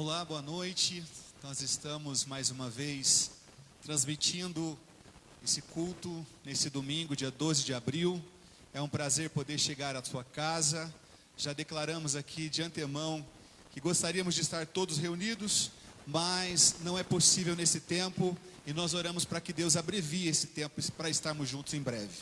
Olá, boa noite. Nós estamos mais uma vez transmitindo esse culto nesse domingo, dia 12 de abril. É um prazer poder chegar à sua casa. Já declaramos aqui de antemão que gostaríamos de estar todos reunidos, mas não é possível nesse tempo, e nós oramos para que Deus abrevie esse tempo para estarmos juntos em breve.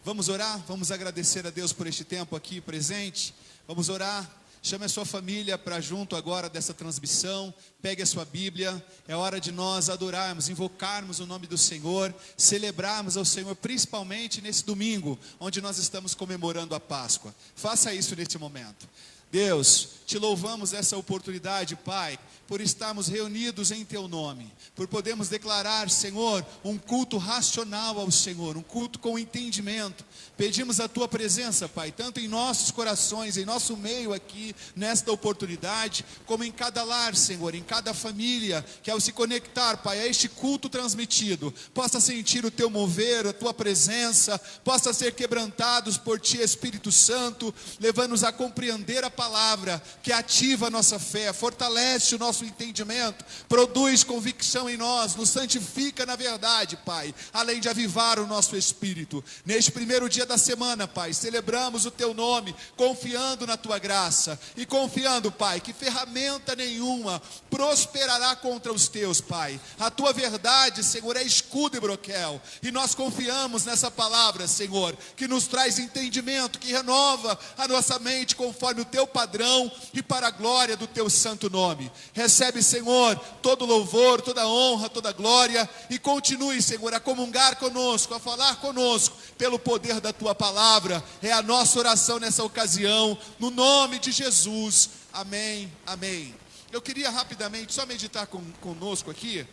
Vamos orar? Vamos agradecer a Deus por este tempo aqui presente. Vamos orar. Chame a sua família para junto agora dessa transmissão. Pegue a sua Bíblia. É hora de nós adorarmos, invocarmos o nome do Senhor, celebrarmos ao Senhor, principalmente nesse domingo, onde nós estamos comemorando a Páscoa. Faça isso neste momento. Deus, te louvamos essa oportunidade, Pai, por estarmos reunidos em Teu nome, por podermos declarar, Senhor, um culto racional ao Senhor, um culto com entendimento. Pedimos a Tua presença, Pai, tanto em nossos corações, em nosso meio aqui, nesta oportunidade, como em cada lar, Senhor, em cada família, que ao se conectar, Pai, a este culto transmitido, possa sentir o Teu mover, a Tua presença, possa ser quebrantados por Ti, Espírito Santo, levando-nos a compreender a palavra que ativa a nossa fé, fortalece o nosso entendimento, produz convicção em nós, nos santifica na verdade, Pai, além de avivar o nosso espírito. Neste primeiro dia da semana, Pai, celebramos o Teu nome, confiando na Tua graça e confiando, Pai, que ferramenta nenhuma prosperará contra os Teus, Pai. A Tua verdade, Senhor, é escudo e broquel, e nós confiamos nessa palavra, Senhor, que nos traz entendimento, que renova a nossa mente conforme o Teu padrão e para a glória do Teu santo nome. Recebe, Senhor, todo louvor, toda honra, toda glória, e continue, Senhor, a comungar conosco, a falar conosco, pelo poder da Tua palavra. É a nossa oração nessa ocasião, no nome de Jesus, amém, amém. Eu queria rapidamente só meditar conosco aqui,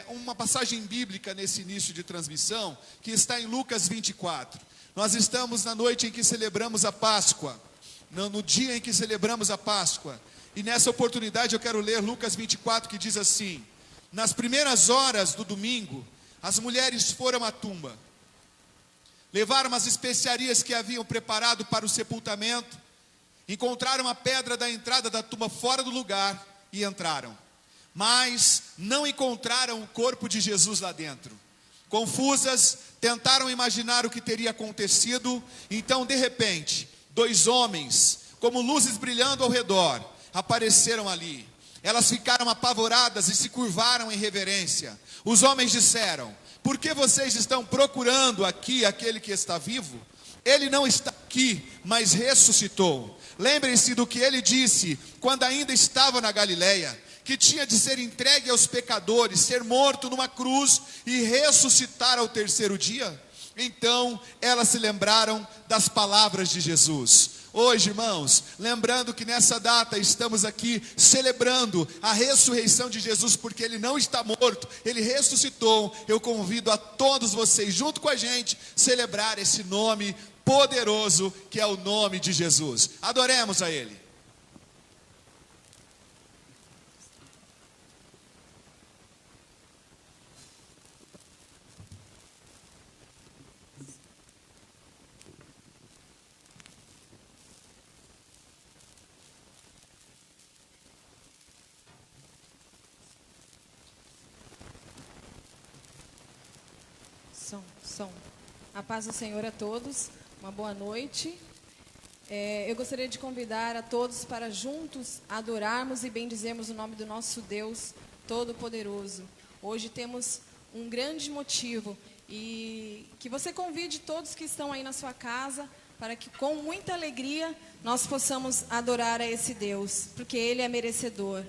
uma passagem bíblica nesse início de transmissão, que está em Lucas 24, nós estamos na noite em que celebramos a Páscoa, no dia em que celebramos a Páscoa, e nessa oportunidade eu quero ler Lucas 24, que diz assim: nas primeiras horas do domingo, as mulheres foram à tumba, levaram as especiarias que haviam preparado para o sepultamento, encontraram a pedra da entrada da tumba fora do lugar e entraram, mas não encontraram o corpo de Jesus lá dentro. Confusas, tentaram imaginar o que teria acontecido. Então, de repente, dois homens, como luzes brilhando ao redor, apareceram ali. Elas ficaram apavoradas e se curvaram em reverência. Os homens disseram: por que vocês estão procurando aqui aquele que está vivo? Ele não está aqui, mas ressuscitou. Lembrem-se do que ele disse quando ainda estava na Galileia, que tinha de ser entregue aos pecadores, ser morto numa cruz e ressuscitar ao terceiro dia. Então elas se lembraram das palavras de Jesus. Hoje, irmãos, lembrando que nessa data estamos aqui celebrando a ressurreição de Jesus, porque Ele não está morto, Ele ressuscitou. Eu convido a todos vocês, junto com a gente, celebrar esse nome poderoso que é o nome de Jesus. Adoremos a Ele. Som. A paz do Senhor a todos, uma boa noite. Eu gostaria de convidar a todos para juntos adorarmos e bendizermos o nome do nosso Deus Todo-Poderoso. Hoje temos um grande motivo, e que você convide todos que estão aí na sua casa, para que com muita alegria nós possamos adorar a esse Deus, porque Ele é merecedor.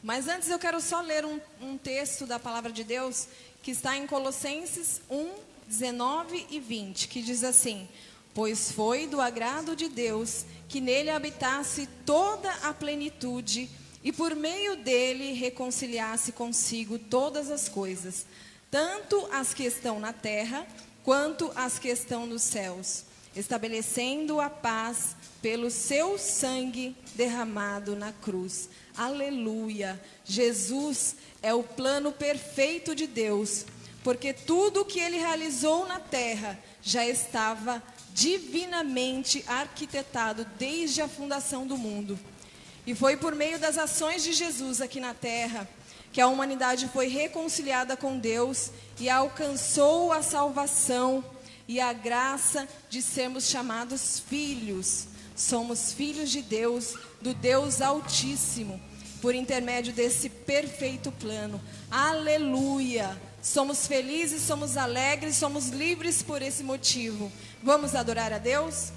Mas antes eu quero só ler um texto da palavra de Deus, que está em Colossenses 1, 19 e 20, que diz assim: pois foi do agrado de Deus que nele habitasse toda a plenitude, e por meio dele reconciliasse consigo todas as coisas, tanto as que estão na terra, quanto as que estão nos céus, estabelecendo a paz pelo seu sangue derramado na cruz. Aleluia! Jesus é o plano perfeito de Deus, porque tudo o que Ele realizou na terra já estava divinamente arquitetado desde a fundação do mundo. E foi por meio das ações de Jesus aqui na terra que a humanidade foi reconciliada com Deus e alcançou a salvação e a graça de sermos chamados filhos. Somos filhos de Deus, do Deus Altíssimo, por intermédio desse perfeito plano. Aleluia! Somos felizes, somos alegres, somos livres por esse motivo. Vamos adorar a Deus?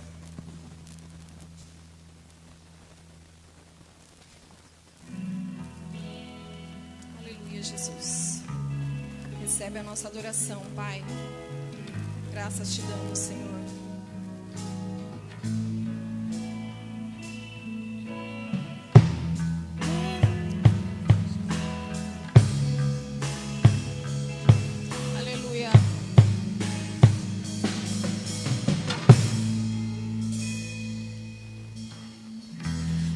Aleluia, Jesus. Recebe a nossa adoração, Pai. Graças te damos, Senhor. Aleluia.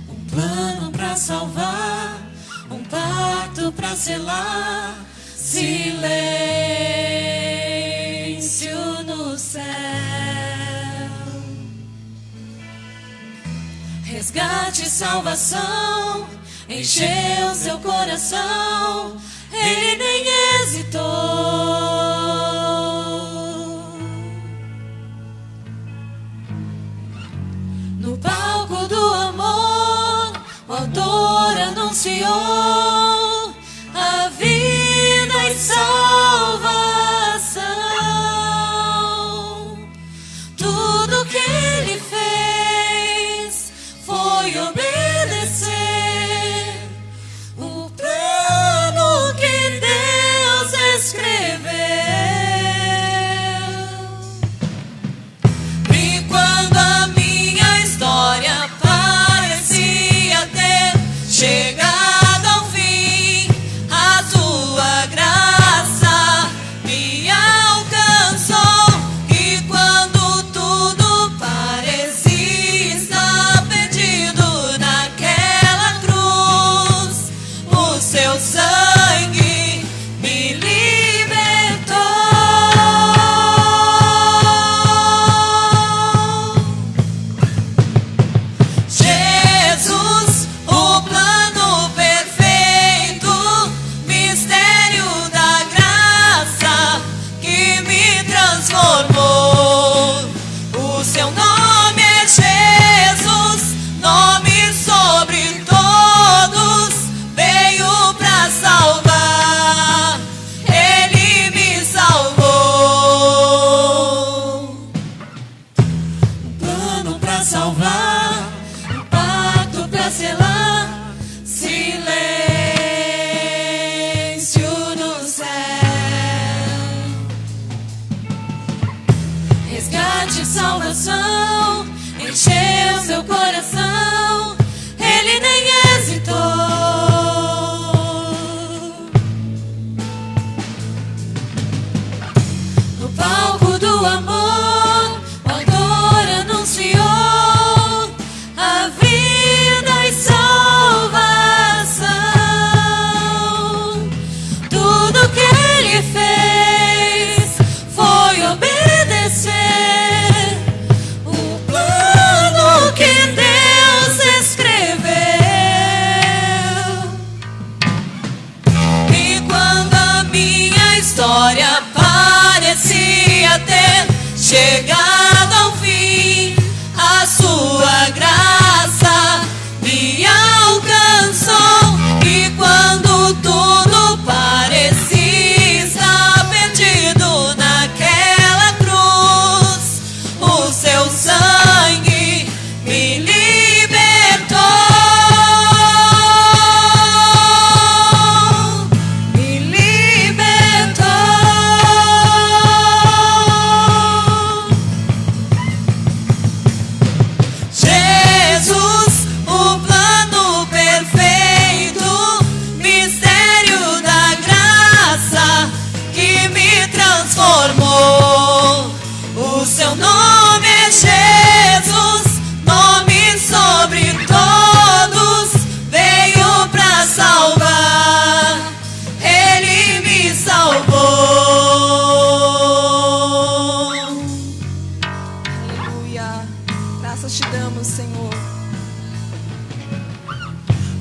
Um plano para salvar, um pacto para selar, silêncio no céu. Resgate e salvação encheu seu coração, ele nem hesitou. No palco do amor, o autor anunciou a vida e salvação. Tudo que ele fez foi obedecer o plano que Deus escreveu. E quando a minha história parecia ter chegado ao fim, a tua graça me alcançou. E quando tudo parecia estar perdido,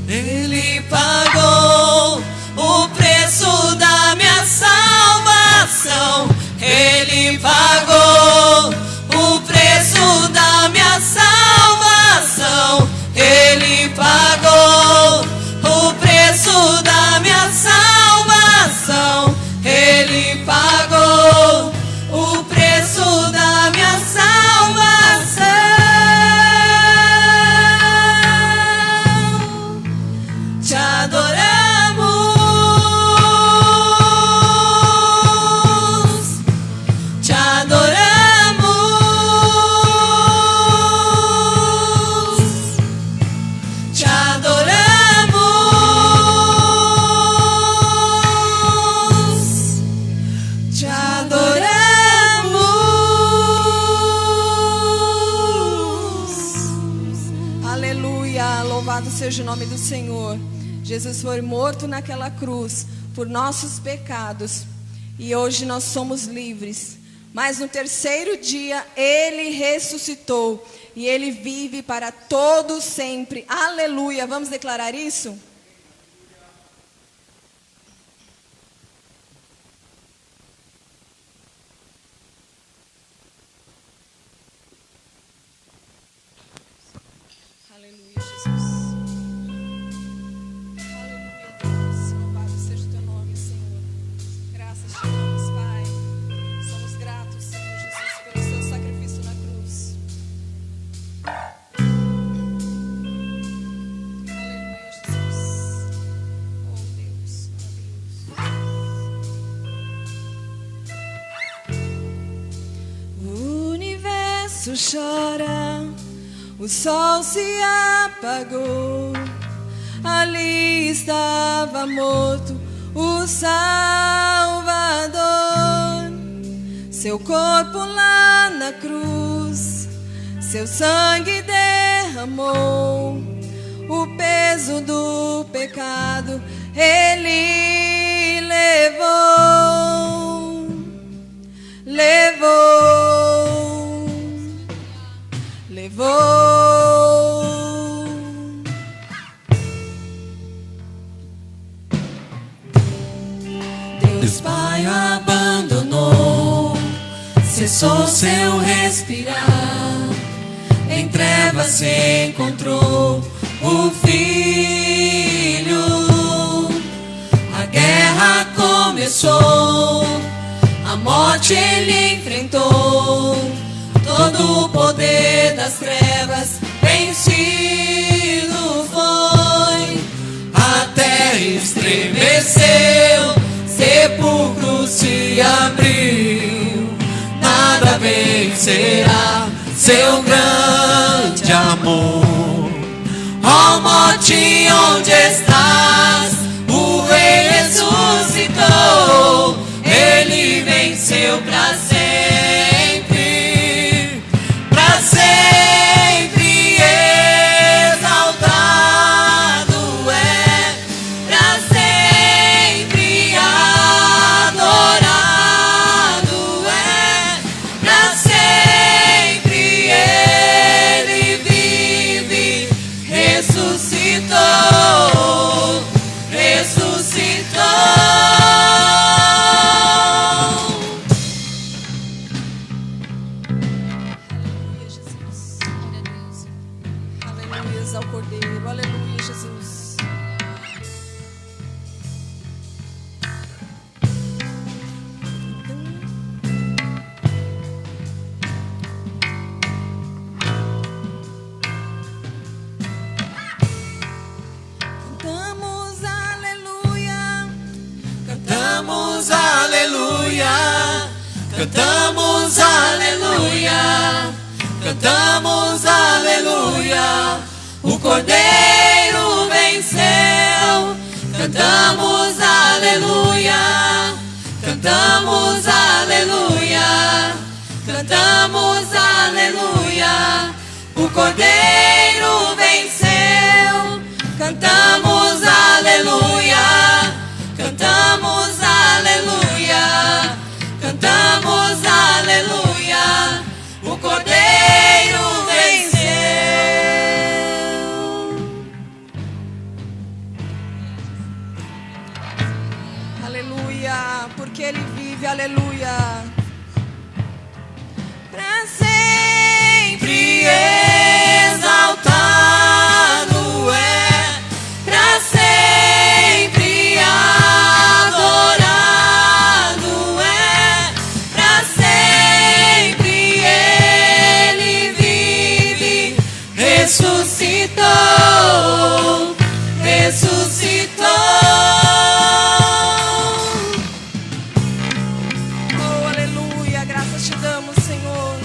Ele pagou o preço da minha salvação. Ele pagou o preço da minha salvação. Ele pagou o preço da minha salvação. Ele pagou o preço da minha salvação. Te adoramos, te adoramos, te adoramos, te adoramos. Aleluia, louvado seja o nome do Senhor. Jesus foi morto naquela cruz por nossos pecados e hoje nós somos livres. Mas no terceiro dia Ele ressuscitou e Ele vive para todo sempre. Aleluia, vamos declarar isso? Aleluia, Jesus. Aleluia, Deus. Louvado seja o teu nome, Senhor. Graças te damos, Pai. Somos gratos, Senhor Jesus, pelo seu sacrifício na cruz. Aleluia, Jesus. Oh, Deus, maravilhoso. O universo chora. O sol se apagou, ali estava morto o Salvador. Seu corpo lá na cruz, seu sangue derramou. O peso do pecado Ele levou, levou, levou. Deus Pai abandonou, cessou seu respirar. Em trevas se encontrou o Filho. A guerra começou, a morte Ele enfrentou. Todo o poder das trevas vencido foi. A terra estremeceu, sepulcro se abriu. Nada vencerá seu grande amor. Ó morte, onde estás? O Rei ressuscitou. Ele venceu pra sempre, pra sempre exaltado é, pra sempre adorado é, pra sempre Ele vive, ressuscitou, ressuscitou. Aleluia, Jesus. Glória a Deus. Aleluia ao Cordeiro. Aleluia, Jesus. Cantamos aleluia. Cantamos aleluia, cantamos aleluia, cantamos aleluia. O Cordeiro venceu. Cantamos aleluia, cantamos aleluia, cantamos aleluia. O Cordeiro venceu. Cantamos aleluia, cantamos aleluia, cantamos aleluia. O Cordeiro venceu. porque Ele vive, aleluia. Pra sempre exaltado é, pra sempre adorado é, pra sempre Ele vive, ressuscitou, ressuscitou. Oh, aleluia, graças te damos, Senhor.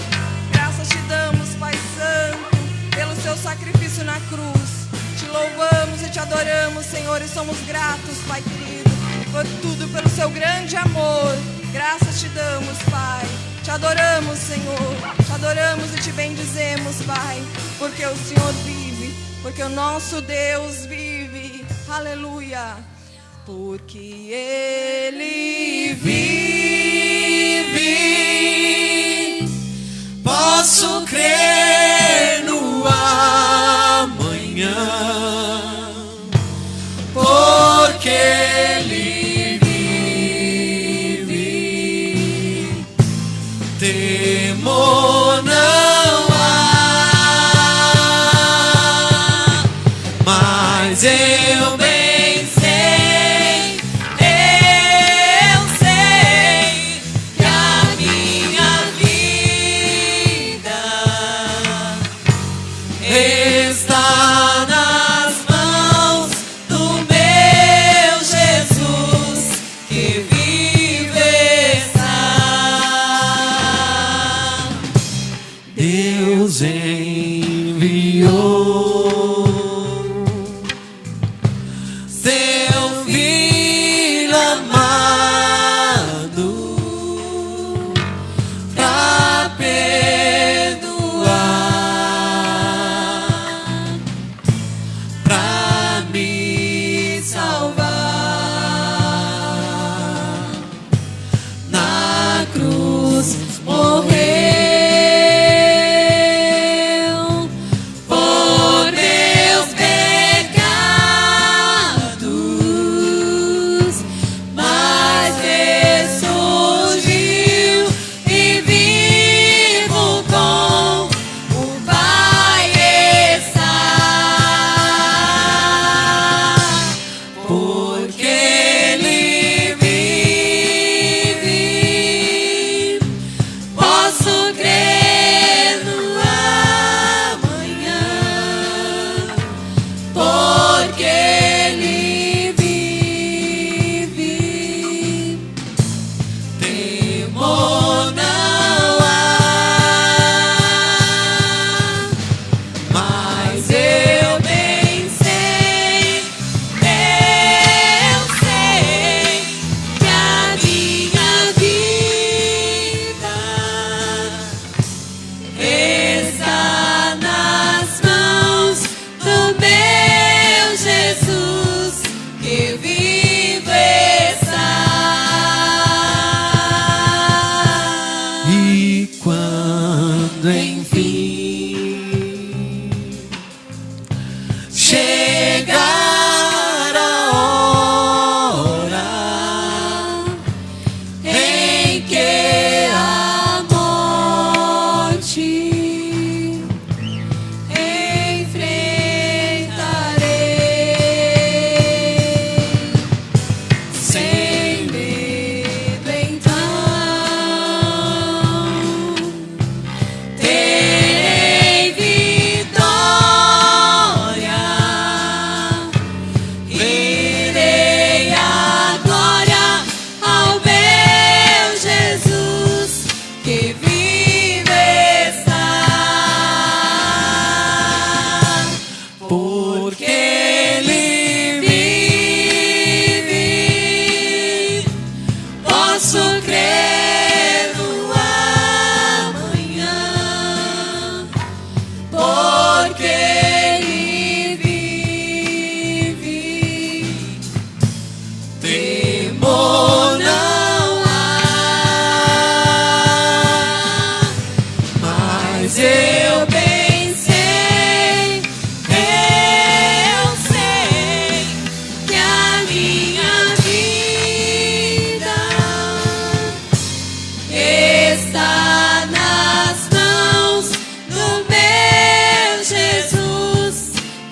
Graças te damos, Pai Santo, pelo seu sacrifício na cruz. Te louvamos e te adoramos, Senhor, e somos gratos, Pai querido, por tudo, pelo seu grande amor. Graças te damos, Pai. Te adoramos, Senhor. Te adoramos e te bendizemos, Pai, porque o Senhor vive, porque o nosso Deus vive. Aleluia. Porque Ele vive, posso crer no amanhã, porque Ele vive, temor não há, mas eu bem sei, eu sei que a minha vida está nas mãos do meu Jesus, que vive está. Deus enviou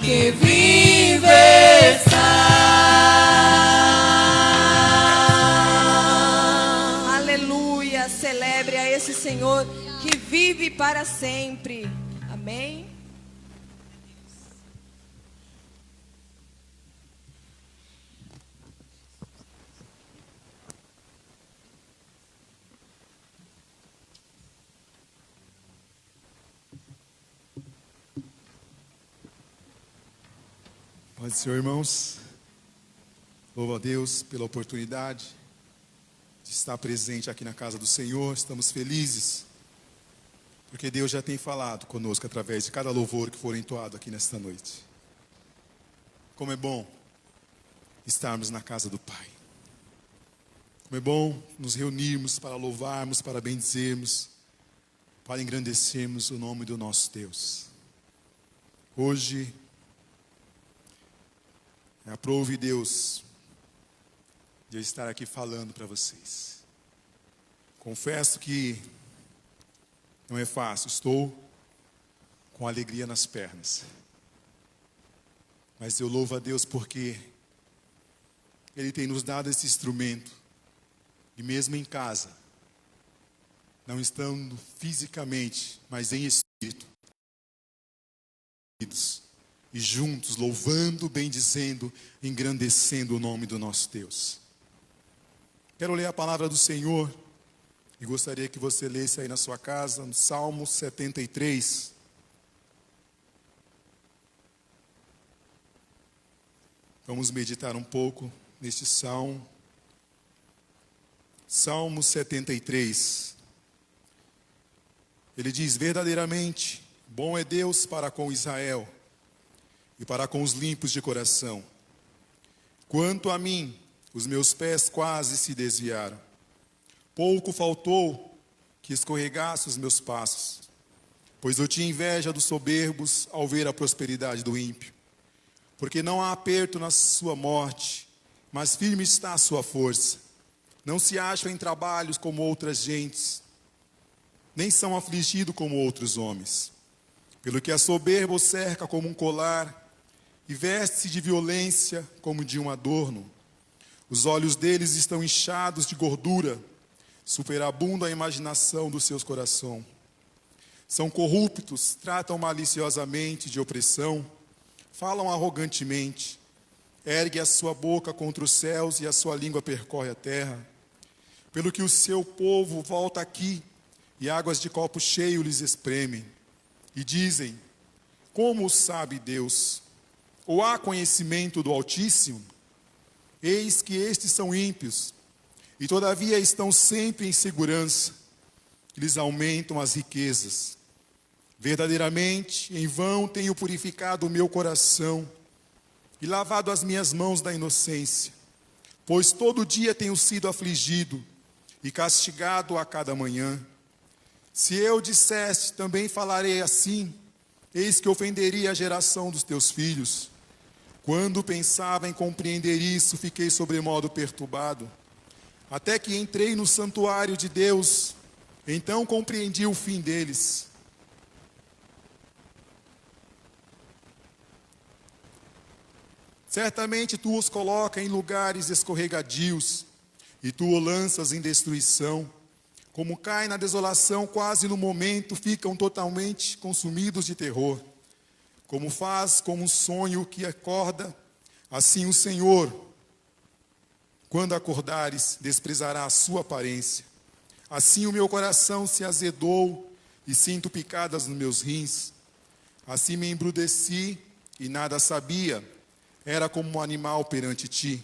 que vive está. Aleluia, celebre a esse Senhor que vive para sempre. Amém. Paz do Senhor, irmãos. Louvo a Deus pela oportunidade de estar presente aqui na casa do Senhor. Estamos felizes, porque Deus já tem falado conosco através de cada louvor que for entoado aqui nesta noite. Como é bom estarmos na casa do Pai. Como é bom nos reunirmos para louvarmos, para bendizermos, para engrandecermos o nome do nosso Deus. Hoje, aprove Deus de eu estar aqui falando para vocês. Confesso que não é fácil, estou com alegria nas pernas. Mas eu louvo a Deus porque Ele tem nos dado esse instrumento, e mesmo em casa, não estando fisicamente, mas em espírito, e juntos, louvando, bendizendo, engrandecendo o nome do nosso Deus. Quero ler a palavra do Senhor, e gostaria que você lesse aí na sua casa, no Salmo 73. Vamos meditar um pouco neste Salmo. Salmo 73. Ele diz: verdadeiramente, bom é Deus para com Israel, e para com os limpos de coração. Quanto a mim, os meus pés quase se desviaram. Pouco faltou que escorregasse os meus passos, pois eu tinha inveja dos soberbos ao ver a prosperidade do ímpio. Porque não há aperto na sua morte, mas firme está a sua força. Não se acham em trabalhos como outras gentes, nem são afligidos como outros homens. Pelo que a soberba o cerca como um colar, e veste-se de violência como de um adorno. Os olhos deles estão inchados de gordura, superabunda a imaginação dos seus corações. São corruptos, tratam maliciosamente de opressão, falam arrogantemente, ergue a sua boca contra os céus e a sua língua percorre a terra. Pelo que o seu povo volta aqui, e águas de copo cheio lhes espremem, e dizem: como sabe Deus? Ou há conhecimento do Altíssimo? Eis que estes são ímpios, e todavia estão sempre em segurança, lhes aumentam as riquezas. Verdadeiramente, em vão tenho purificado o meu coração, e lavado as minhas mãos da inocência, pois todo dia tenho sido afligido, e castigado a cada manhã. Se eu dissesse, também falarei assim, eis que ofenderia a geração dos teus filhos. Quando pensava em compreender isso, fiquei sobremodo perturbado. Até que entrei no santuário de Deus, então compreendi o fim deles. Certamente tu os colocas em lugares escorregadios, e tu os lanças em destruição. Como caem na desolação, quase no momento, ficam totalmente consumidos de terror. Como faz como um sonho que acorda, assim o Senhor, quando acordares, desprezará a sua aparência. Assim o meu coração se azedou e sinto picadas nos meus rins. Assim me embruteci e nada sabia, era como um animal perante ti.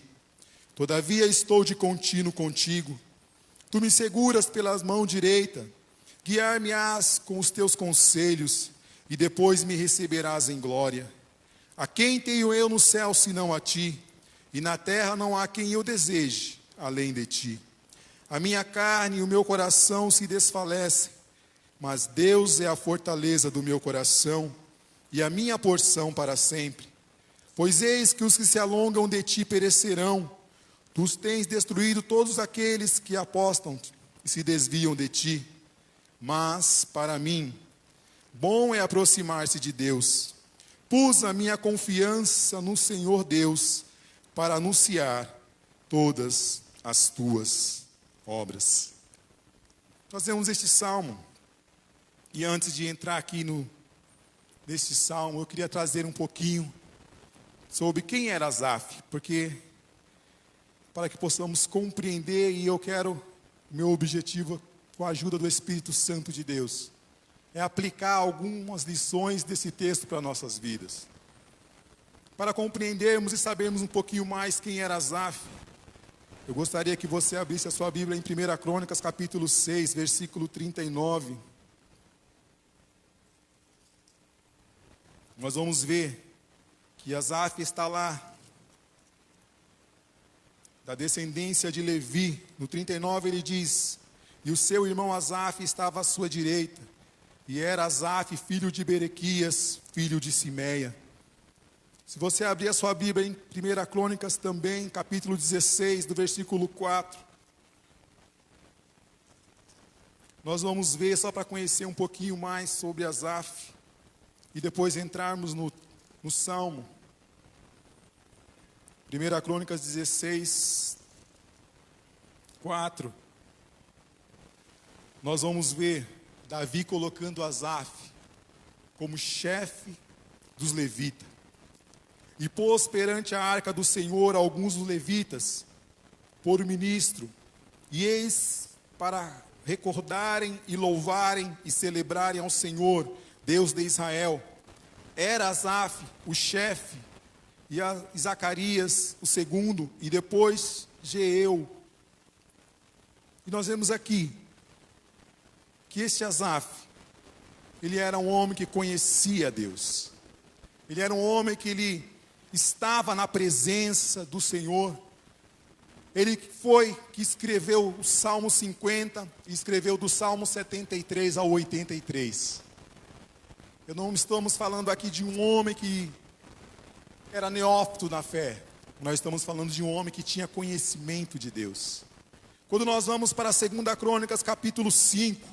Todavia estou de contínuo contigo. Tu me seguras pela mão direita, guiar-me-ás com os teus conselhos, e depois me receberás em glória. A quem tenho eu no céu senão a ti? E na terra não há quem eu deseje além de ti. A minha carne e o meu coração se desfalecem, mas Deus é a fortaleza do meu coração e a minha porção para sempre. Pois eis que os que se alongam de ti perecerão. Tu tens destruído todos aqueles que apostam e se desviam de ti. Mas, para mim, bom é aproximar-se de Deus. pus a minha confiança no Senhor Deus para anunciar todas as tuas obras. Nós vemos este salmo, e antes de entrar aqui neste salmo, eu queria trazer um pouquinho sobre quem era Asaf, porque para que possamos compreender, e meu objetivo, com a ajuda do Espírito Santo de Deus, é aplicar algumas lições desse texto para nossas vidas. Para compreendermos e sabermos um pouquinho mais quem era Asaf, eu gostaria que você abrisse a sua Bíblia em 1 Crônicas, capítulo 6, versículo 39. Nós vamos ver que Asaf está lá, da descendência de Levi. No 39 ele diz: e o seu irmão Asaf estava à sua direita, e era Asaf, filho de Berequias, filho de Simeia. Se você abrir a sua Bíblia em 1 Crônicas também, capítulo 16, do versículo 4, nós vamos ver, só para conhecer um pouquinho mais sobre Asaf, e depois entrarmos no Salmo. 1 Crônicas 16, 4, nós vamos ver Davi colocando Asaf como chefe dos levitas. E pôs perante a arca do Senhor alguns dos levitas, por ministro, e eis para recordarem e louvarem e celebrarem ao Senhor, Deus de Israel. Era Asaf o chefe, e Zacarias o segundo, e depois Jeiel. E nós vemos aqui que este Asaf, ele era um homem que conhecia Deus. Ele era um homem que ele estava na presença do Senhor. Ele foi que escreveu o Salmo 50, e escreveu do Salmo 73 ao 83. Não estamos falando aqui de um homem que era neófito na fé. Nós estamos falando de um homem que tinha conhecimento de Deus. Quando nós vamos para 2 Crônicas, capítulo 5,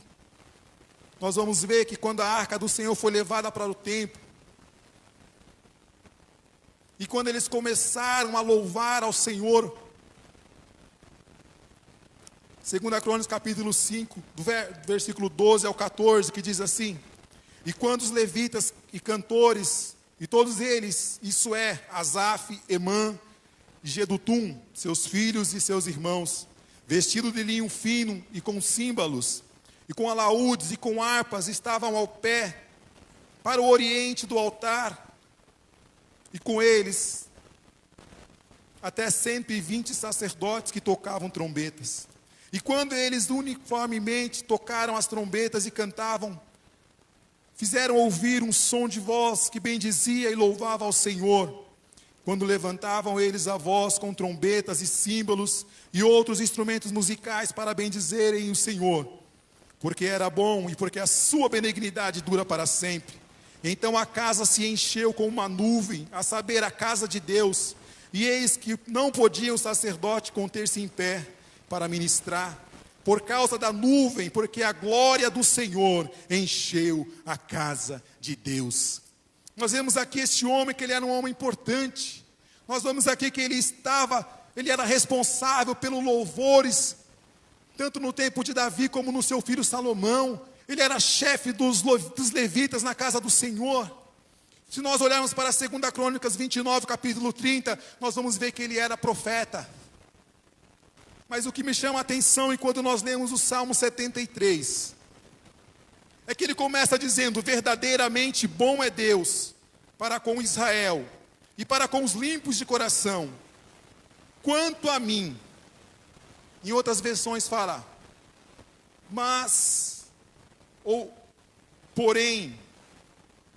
nós vamos ver que quando a arca do Senhor foi levada para o templo, e quando eles começaram a louvar ao Senhor, 2 Crônicas capítulo 5, do versículo 12 ao 14, que diz assim: e quando os levitas e cantores, e todos eles, isso é, Asaf, Emã, Jedutum, seus filhos e seus irmãos, vestidos de linho fino e com símbolos, e com alaúdes e com harpas, estavam ao pé, para o oriente do altar, e com eles, até 120 sacerdotes que tocavam trombetas. E quando eles uniformemente tocaram as trombetas e cantavam, fizeram ouvir um som de voz que bendizia e louvava ao Senhor. Quando levantavam eles a voz com trombetas e símbolos e outros instrumentos musicais para bendizerem o Senhor, porque era bom e porque a sua benignidade dura para sempre. Então a casa se encheu com uma nuvem, a saber, a casa de Deus, e eis que não podia o sacerdote conter-se em pé para ministrar, por causa da nuvem, porque a glória do Senhor encheu a casa de Deus. Nós vemos aqui este homem, que ele era um homem importante. Nós vemos aqui que ele era responsável pelos louvores, tanto no tempo de Davi como no seu filho Salomão. Ele era chefe dos levitas na casa do Senhor. Se nós olharmos para 2 Crônicas 29, capítulo 30, nós vamos ver que ele era profeta. Mas o que me chama a atenção, enquanto nós lemos o Salmo 73, é que ele começa dizendo: verdadeiramente bom é Deus para com Israel e para com os limpos de coração. Quanto a mim, em outras versões fala, mas, ou porém.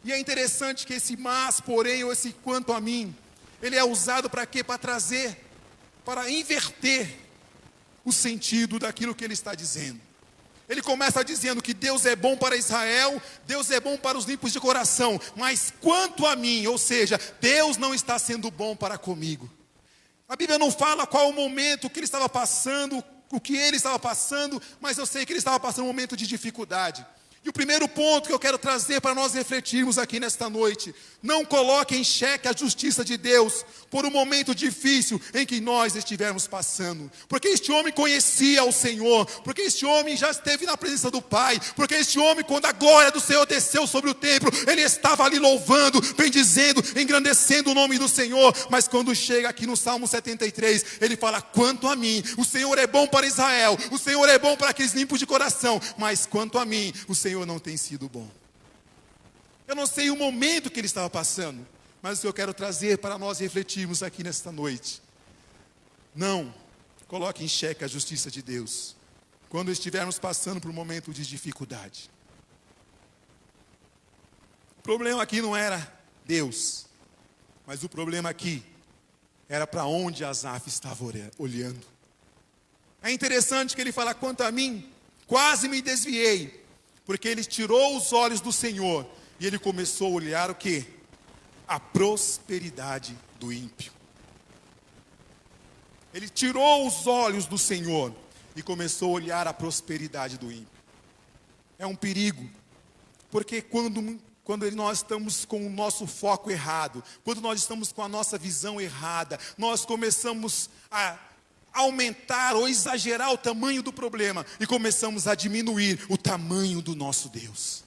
E é interessante que esse mas, porém, ou esse quanto a mim, ele é usado para quê? Para inverter o sentido daquilo que ele está dizendo. Ele começa dizendo que Deus é bom para Israel, Deus é bom para os limpos de coração, mas quanto a mim, ou seja, Deus não está sendo bom para comigo. A Bíblia não fala qual o momento que ele estava passando, o que ele estava passando, mas eu sei que ele estava passando um momento de dificuldade. E o primeiro ponto que eu quero trazer para nós refletirmos aqui nesta noite: não coloque em xeque a justiça de Deus por um momento difícil em que nós estivermos passando. Porque este homem conhecia o Senhor, porque este homem já esteve na presença do Pai, porque este homem, quando a glória do Senhor desceu sobre o templo, ele estava ali louvando, bendizendo, engrandecendo o nome do Senhor. Mas quando chega aqui no Salmo 73, ele fala: quanto a mim, o Senhor é bom para Israel, o Senhor é bom para aqueles limpos de coração, mas quanto a mim, o Senhor não tem sido bom. Eu não sei o momento que ele estava passando, mas o que eu quero trazer para nós refletirmos aqui nesta noite: não coloque em xeque a justiça de Deus quando estivermos passando por um momento de dificuldade. O problema aqui não era Deus, mas o problema aqui era para onde Asaf estava olhando. É interessante que ele fala: quanto a mim, quase me desviei, porque ele tirou os olhos do Senhor e ele começou a olhar o quê? A prosperidade do ímpio. Ele tirou os olhos do Senhor e começou a olhar a prosperidade do ímpio. É um perigo, porque quando nós estamos com o nosso foco errado, quando nós estamos com a nossa visão errada, nós começamos a aumentar ou exagerar o tamanho do problema e começamos a diminuir o tamanho do nosso Deus.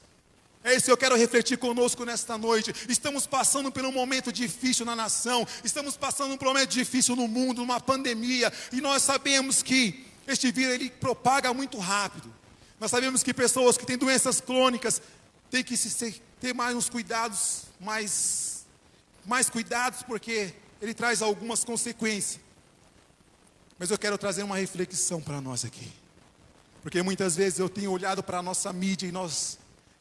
É isso que eu quero refletir conosco nesta noite. Estamos passando por um momento difícil na nação, estamos passando por um momento difícil no mundo, numa pandemia, e nós sabemos que este vírus ele propaga muito rápido. Nós sabemos que pessoas que têm doenças crônicas têm que ter mais uns cuidados, mais cuidados, porque ele traz algumas consequências. Mas eu quero trazer uma reflexão para nós aqui, porque muitas vezes eu tenho olhado para a nossa mídia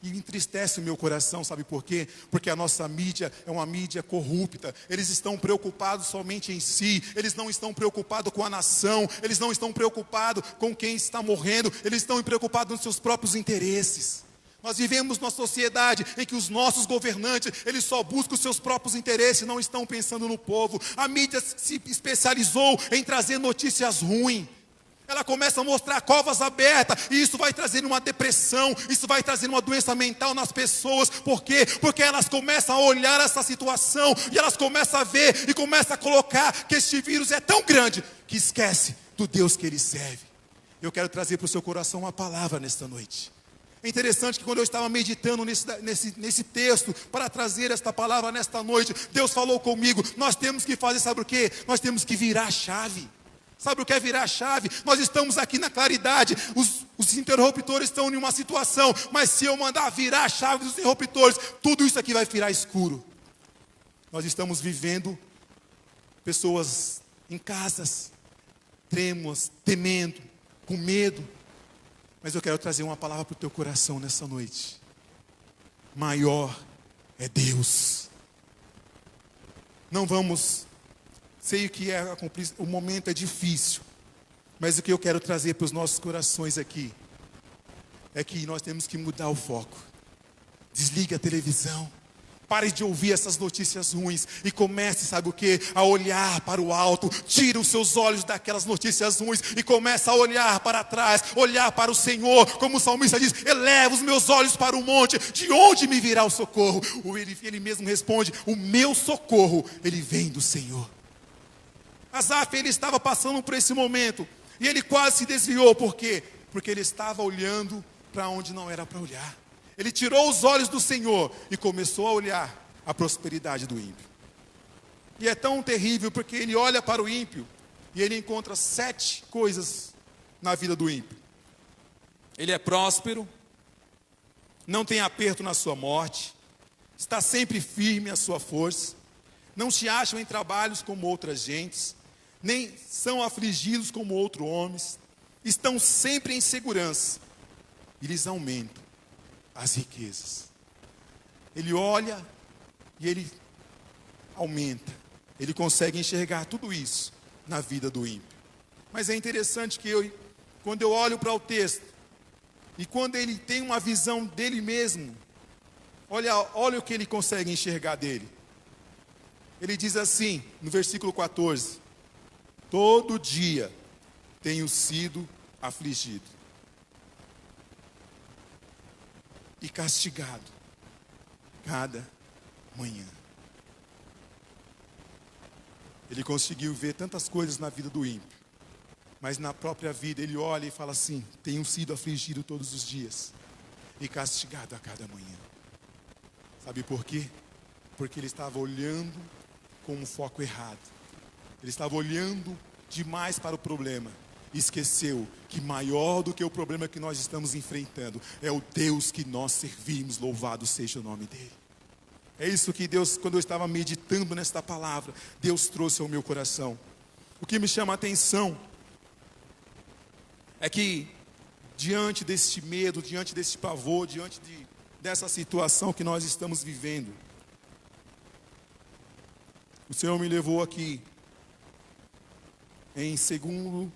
e entristece o meu coração, sabe por quê? Porque a nossa mídia é uma mídia corrupta. Eles estão preocupados somente em si, eles não estão preocupados com a nação, eles não estão preocupados com quem está morrendo, eles estão preocupados nos seus próprios interesses. Nós vivemos numa sociedade em que os nossos governantes, eles só buscam os seus próprios interesses, não estão pensando no povo. A mídia se especializou em trazer notícias ruins. Ela começa a mostrar covas abertas, e isso vai trazer uma depressão, isso vai trazer uma doença mental nas pessoas. Por quê? Porque elas começam a olhar essa situação, e elas começam a ver, e começam a colocar que este vírus é tão grande, que esquece do Deus que ele serve. Eu quero trazer para o seu coração uma palavra nesta noite. É interessante que quando eu estava meditando nesse texto, para trazer esta palavra nesta noite, Deus falou comigo: nós temos que fazer, sabe o quê? Nós temos que virar a chave. Sabe o que é virar a chave? Nós estamos aqui na claridade, os interruptores estão em uma situação, mas se eu mandar virar a chave dos interruptores, tudo isso aqui vai virar escuro. Nós estamos vivendo pessoas em casas, trêmulas, temendo, com medo. Mas eu quero trazer uma palavra para o teu coração nessa noite. Maior é Deus. Não vamos... Sei que o momento é difícil, mas o que eu quero trazer para os nossos corações aqui é que nós temos que mudar o foco. Desligue a televisão, pare de ouvir essas notícias ruins e comece, sabe o quê? A olhar para o alto. Tira os seus olhos daquelas notícias ruins e começa a olhar para trás, olhar para o Senhor. Como o salmista diz: eleva os meus olhos para o monte, de onde me virá o socorro? Ele mesmo responde: o meu socorro, ele vem do Senhor. Asaf, ele estava passando por esse momento, e ele quase se desviou. Por quê? Porque ele estava olhando para onde não era para olhar. Ele tirou os olhos do Senhor e começou a olhar a prosperidade do ímpio. E é tão terrível, porque ele olha para o ímpio e ele encontra 7 coisas na vida do ímpio. Ele é próspero, não tem aperto na sua morte, está sempre firme a sua força, não se acham em trabalhos como outras gentes, nem são afligidos como outros homens, estão sempre em segurança, e lhes aumentam as riquezas. Ele olha e ele aumenta, ele consegue enxergar tudo isso na vida do ímpio. Mas é interessante que quando eu olho para o texto, e quando ele tem uma visão dele mesmo, olha o que ele consegue enxergar dele. Ele diz assim, no versículo 14: todo dia tenho sido afligido. e castigado cada manhã. Ele conseguiu ver tantas coisas na vida do ímpio, mas na própria vida ele olha e fala assim: tenho sido afligido todos os dias e castigado a cada manhã. Sabe por quê? Porque ele estava olhando com um foco errado. Ele estava olhando demais para o problema. Esqueceu que maior do que o problema que nós estamos enfrentando é o Deus que nós servimos. Louvado seja o nome dele. É isso que Deus, quando eu estava meditando nesta palavra, Deus trouxe ao meu coração. O que me chama a atenção é que diante deste medo, diante deste pavor, diante dessa situação que nós estamos vivendo, o Senhor me levou aqui em 2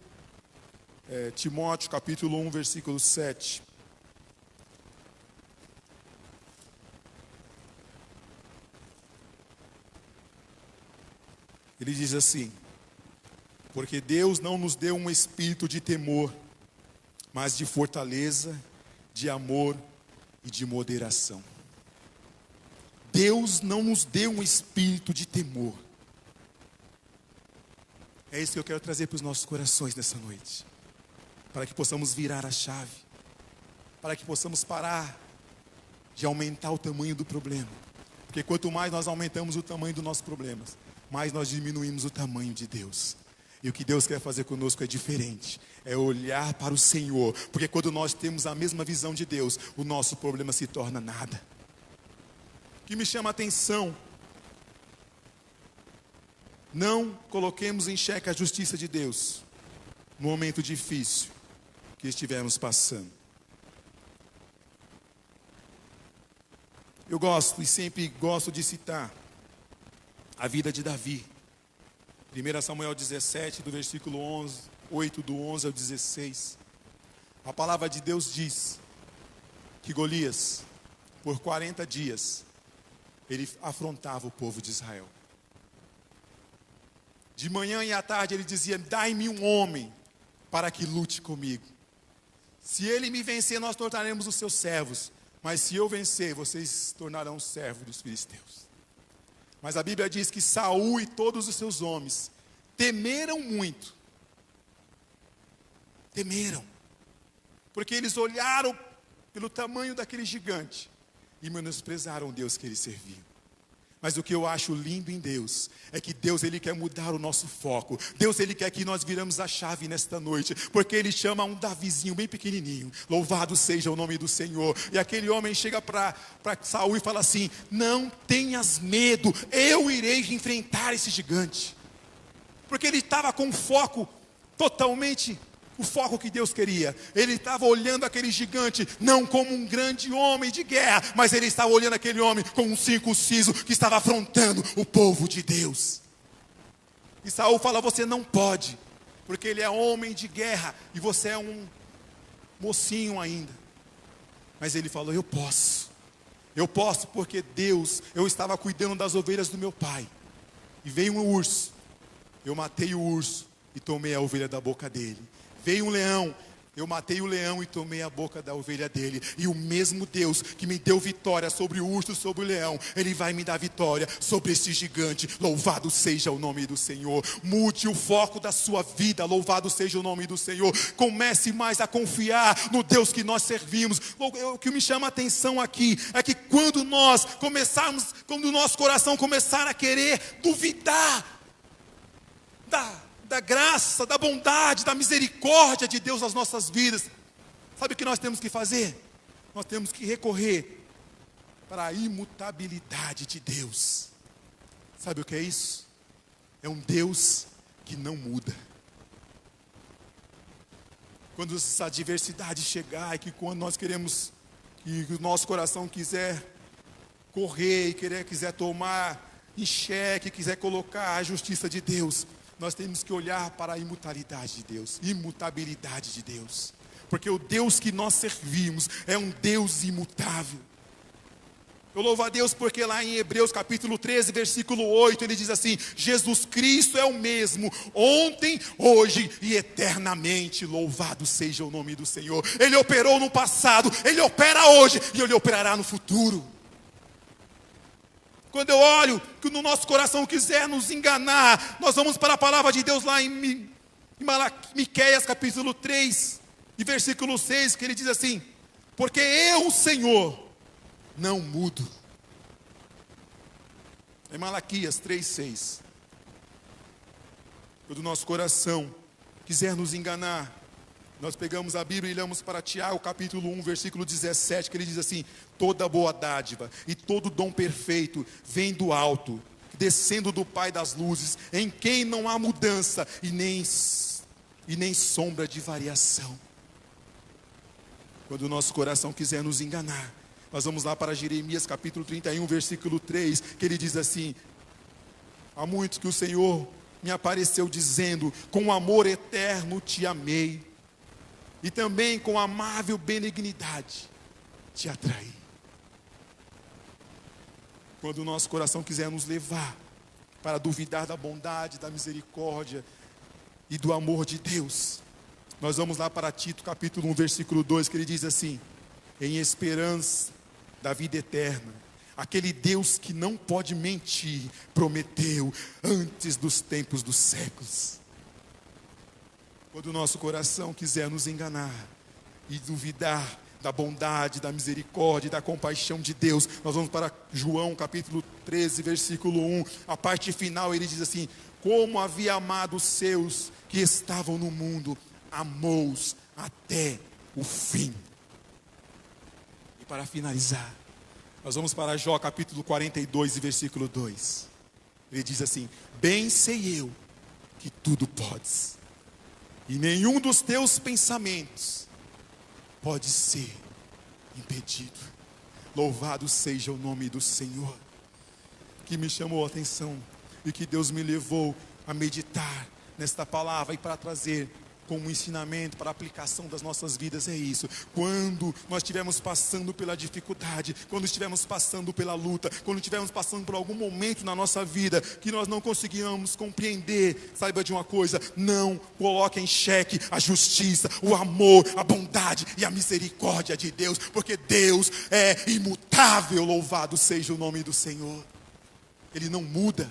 Timóteo capítulo 1, versículo 7. Ele diz assim: porque Deus não nos deu um espírito de temor, mas de fortaleza, de amor e de moderação. Deus não nos deu um espírito de temor. É isso que eu quero trazer para os nossos corações nessa noite, para que possamos virar a chave, para que possamos parar de aumentar o tamanho do problema, porque quanto mais nós aumentamos o tamanho dos nossos problemas, mais nós diminuímos o tamanho de Deus. E o que Deus quer fazer conosco é diferente, é olhar para o Senhor, porque quando nós temos a mesma visão de Deus, o nosso problema se torna nada. O que me chama a atenção: não coloquemos em xeque a justiça de Deus no momento difícil que estivermos passando. Eu gosto e sempre gosto de citar a vida de Davi. 1 Samuel 17, do versículo 8 do 11 ao 16. A palavra de Deus diz que Golias, por 40 dias, ele afrontava o povo de Israel. De manhã e à tarde ele dizia: dai-me um homem para que lute comigo. Se ele me vencer, nós tornaremos os seus servos. Mas se eu vencer, vocês se tornarão servos dos filisteus. Mas a Bíblia diz que Saul e todos os seus homens temeram muito. Temeram. Porque eles olharam pelo tamanho daquele gigante e menosprezaram o Deus que eles serviam. Mas o que eu acho lindo em Deus é que Deus, Ele quer mudar o nosso foco. Deus, Ele quer que nós viramos a chave nesta noite, porque Ele chama um Davizinho bem pequenininho. Louvado seja o nome do Senhor. E aquele homem chega para Saul e fala assim: não tenhas medo, eu irei enfrentar esse gigante. Porque ele estava com foco totalmente, o foco que Deus queria. Ele estava olhando aquele gigante não como um grande homem de guerra, mas ele estava olhando aquele homem como um circunciso que estava afrontando o povo de Deus. E Saul fala: você não pode, porque ele é homem de guerra e você é um mocinho ainda. Mas ele falou: eu posso porque Deus, eu estava cuidando das ovelhas do meu pai, e veio um urso, eu matei o urso e tomei a ovelha da boca dele. Veio um leão, eu matei o leão e tomei a boca da ovelha dele. E o mesmo Deus que me deu vitória sobre o urso, sobre o leão, Ele vai me dar vitória sobre este gigante. Louvado seja o nome do Senhor. Mude o foco da sua vida. Louvado seja o nome do Senhor. Comece mais a confiar no Deus que nós servimos. O que me chama a atenção aqui é que quando o nosso coração começar a querer duvidar da graça, da bondade, da misericórdia de Deus nas nossas vidas, sabe o que nós temos que fazer? Nós temos que recorrer para a imutabilidade de Deus. Sabe o que é isso? É um Deus que não muda. Quando essa adversidade chegar, e que quando nós queremos, que o nosso coração quiser correr, e quiser tomar em xeque, quiser colocar a justiça de Deus, nós temos que olhar para a imutabilidade de Deus, imutabilidade de Deus, porque o Deus que nós servimos é um Deus imutável. Eu louvo a Deus porque lá em Hebreus capítulo 13, versículo 8, ele diz assim: Jesus Cristo é o mesmo, ontem, hoje e eternamente. Louvado seja o nome do Senhor. Ele operou no passado, Ele opera hoje e Ele operará no futuro. Quando eu olho que no nosso coração quiser nos enganar, nós vamos para a palavra de Deus lá em Miqueias capítulo 3, e versículo 6, que ele diz assim: porque eu, Senhor, não mudo. É Malaquias 3:6. Quando o nosso coração quiser nos enganar, nós pegamos a Bíblia e lemos para Tiago capítulo 1, versículo 17, que ele diz assim: toda boa dádiva e todo dom perfeito vem do alto, descendo do Pai das luzes, em quem não há mudança e nem sombra de variação. Quando o nosso coração quiser nos enganar, nós vamos lá para Jeremias capítulo 31, versículo 3, que ele diz assim: há muito que o Senhor me apareceu dizendo, com amor eterno te amei, e também com amável benignidade te atraí. Quando o nosso coração quiser nos levar para duvidar da bondade, da misericórdia e do amor de Deus, nós vamos lá para Tito capítulo 1, versículo 2, que ele diz assim: em esperança da vida eterna, aquele Deus que não pode mentir, prometeu antes dos tempos dos séculos. Quando o nosso coração quiser nos enganar e duvidar da bondade, da misericórdia e da compaixão de Deus, nós vamos para João capítulo 13, versículo 1, a parte final. Ele diz assim: como havia amado os seus que estavam no mundo, amou-os até o fim. E para finalizar, nós vamos para Jó capítulo 42 e versículo 2. Ele diz assim: bem sei eu que tudo podes, e nenhum dos teus pensamentos pode ser impedido. Louvado seja o nome do Senhor. Que me chamou a atenção e que Deus me levou a meditar nesta palavra e para trazer como ensinamento para a aplicação das nossas vidas é isso: quando nós estivermos passando pela dificuldade, quando estivermos passando pela luta, quando estivermos passando por algum momento na nossa vida que nós não conseguimos compreender, saiba de uma coisa: não coloque em xeque a justiça, o amor, a bondade e a misericórdia de Deus, porque Deus é imutável. Louvado seja o nome do Senhor. Ele não muda.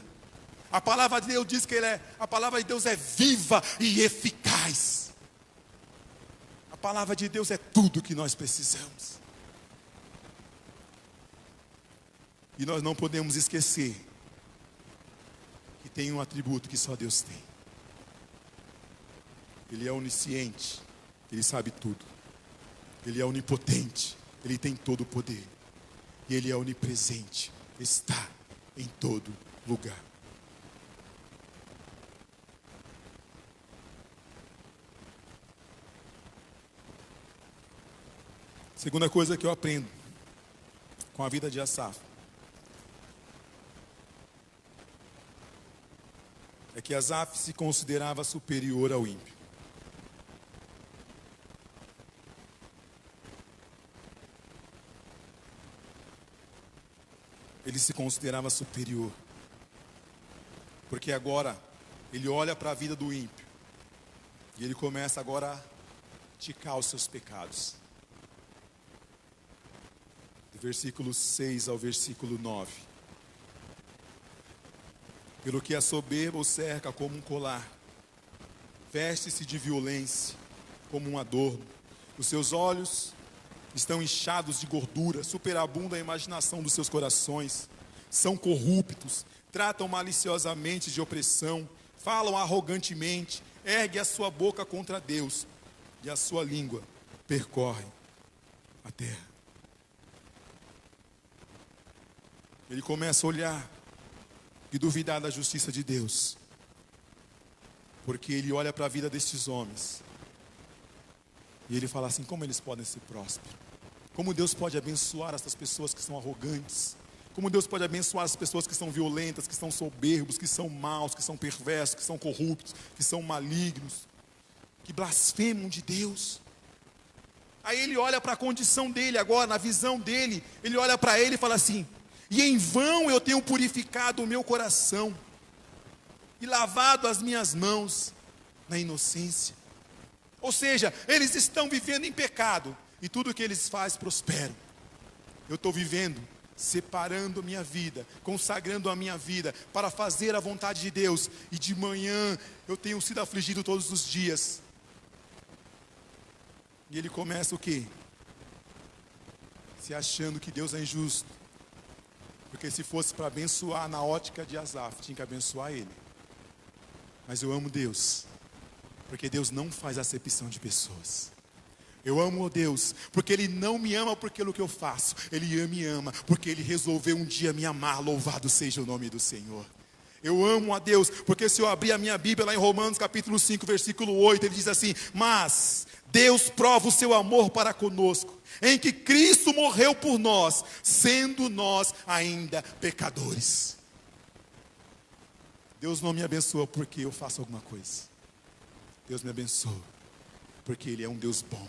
A palavra de Deus diz que a palavra de Deus é viva e eficaz. A palavra de Deus é tudo que nós precisamos. E nós não podemos esquecer que tem um atributo que só Deus tem. Ele é onisciente, Ele sabe tudo. Ele é onipotente, Ele tem todo o poder. E Ele é onipresente, está em todo lugar. Segunda coisa que eu aprendo com a vida de Asaf é que Asaf se considerava superior ao ímpio. Ele se considerava superior, porque agora ele olha para a vida do ímpio e ele começa agora a ticar os seus pecados. Versículo 6 ao versículo 9. Pelo que a soberba o cerca como um colar, veste-se de violência como um adorno. Os seus olhos estão inchados de gordura, superabunda a imaginação dos seus corações. São corruptos, tratam maliciosamente de opressão, falam arrogantemente, ergue a sua boca contra Deus, e a sua língua percorre a terra. Ele começa a olhar e duvidar da justiça de Deus, porque ele olha para a vida destes homens e ele fala assim: como eles podem ser prósperos? Como Deus pode abençoar essas pessoas que são arrogantes? Como Deus pode abençoar as pessoas que são violentas, que são soberbos, que são maus, que são perversos, que são corruptos, que são malignos, que blasfemam de Deus? Aí ele olha para a condição dele agora, na visão dele, ele olha para ele e fala assim: e em vão eu tenho purificado o meu coração, e lavado as minhas mãos na inocência. Ou seja, eles estão vivendo em pecado, e tudo que eles fazem prospera. Eu estou vivendo, separando a minha vida, consagrando a minha vida, para fazer a vontade de Deus, e de manhã eu tenho sido afligido todos os dias. E ele começa o quê? Se achando que Deus é injusto. Porque se fosse para abençoar na ótica de Asaf, tinha que abençoar ele. Mas eu amo Deus, porque Deus não faz acepção de pessoas. Eu amo a Deus, porque Ele não me ama por aquilo que eu faço. Ele me ama, porque Ele resolveu um dia me amar. Louvado seja o nome do Senhor. Eu amo a Deus, porque se eu abrir a minha Bíblia lá em Romanos capítulo 5, versículo 8, ele diz assim: mas Deus prova o seu amor para conosco, em que Cristo morreu por nós, sendo nós ainda pecadores. Deus não me abençoa porque eu faço alguma coisa. Deus me abençoa porque Ele é um Deus bom,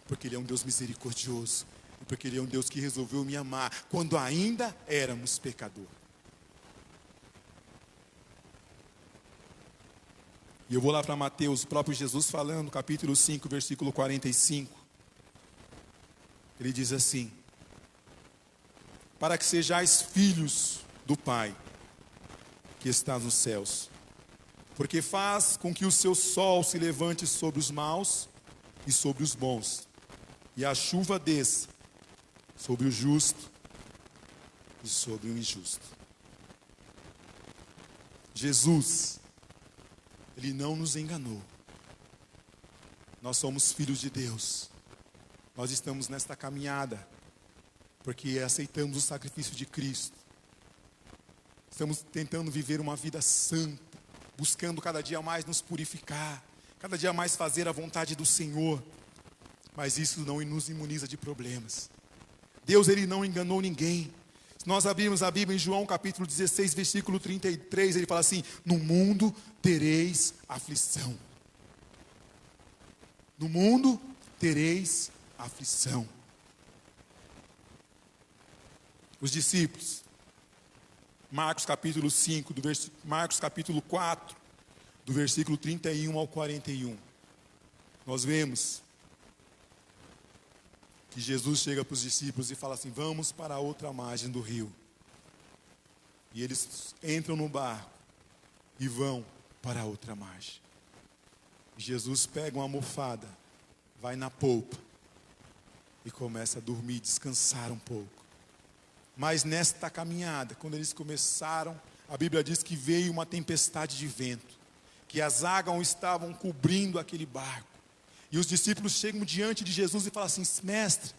porque Ele é um Deus misericordioso, porque Ele é um Deus que resolveu me amar quando ainda éramos pecadores. E eu vou lá para Mateus, o próprio Jesus falando, capítulo 5, versículo 45. Ele diz assim: para que sejais filhos do Pai, que está nos céus, porque faz com que o seu sol se levante sobre os maus e sobre os bons, e a chuva desça sobre o justo e sobre o injusto. Jesus, Ele não nos enganou. Nós somos filhos de Deus. Nós estamos nesta caminhada porque aceitamos o sacrifício de Cristo. Estamos tentando viver uma vida santa, buscando cada dia mais nos purificar, cada dia mais fazer a vontade do Senhor. Mas isso não nos imuniza de problemas. Deus, Ele não enganou ninguém. Se nós abrirmos a Bíblia em João capítulo 16, versículo 33, Ele fala assim: no mundo tereis aflição. No mundo tereis aflição. Os discípulos, Marcos capítulo 5, Marcos capítulo 4, do versículo 31 ao 41. Nós vemos que Jesus chega para os discípulos e fala assim: vamos para a outra margem do rio. E eles entram no barco e vão para a outra margem. E Jesus pega uma almofada, vai na polpa e começa a dormir, descansar um pouco. Mas nesta caminhada, quando eles começaram, a Bíblia diz que veio uma tempestade de vento, que as águas estavam cobrindo aquele barco. E os discípulos chegam diante de Jesus e falam assim: mestre,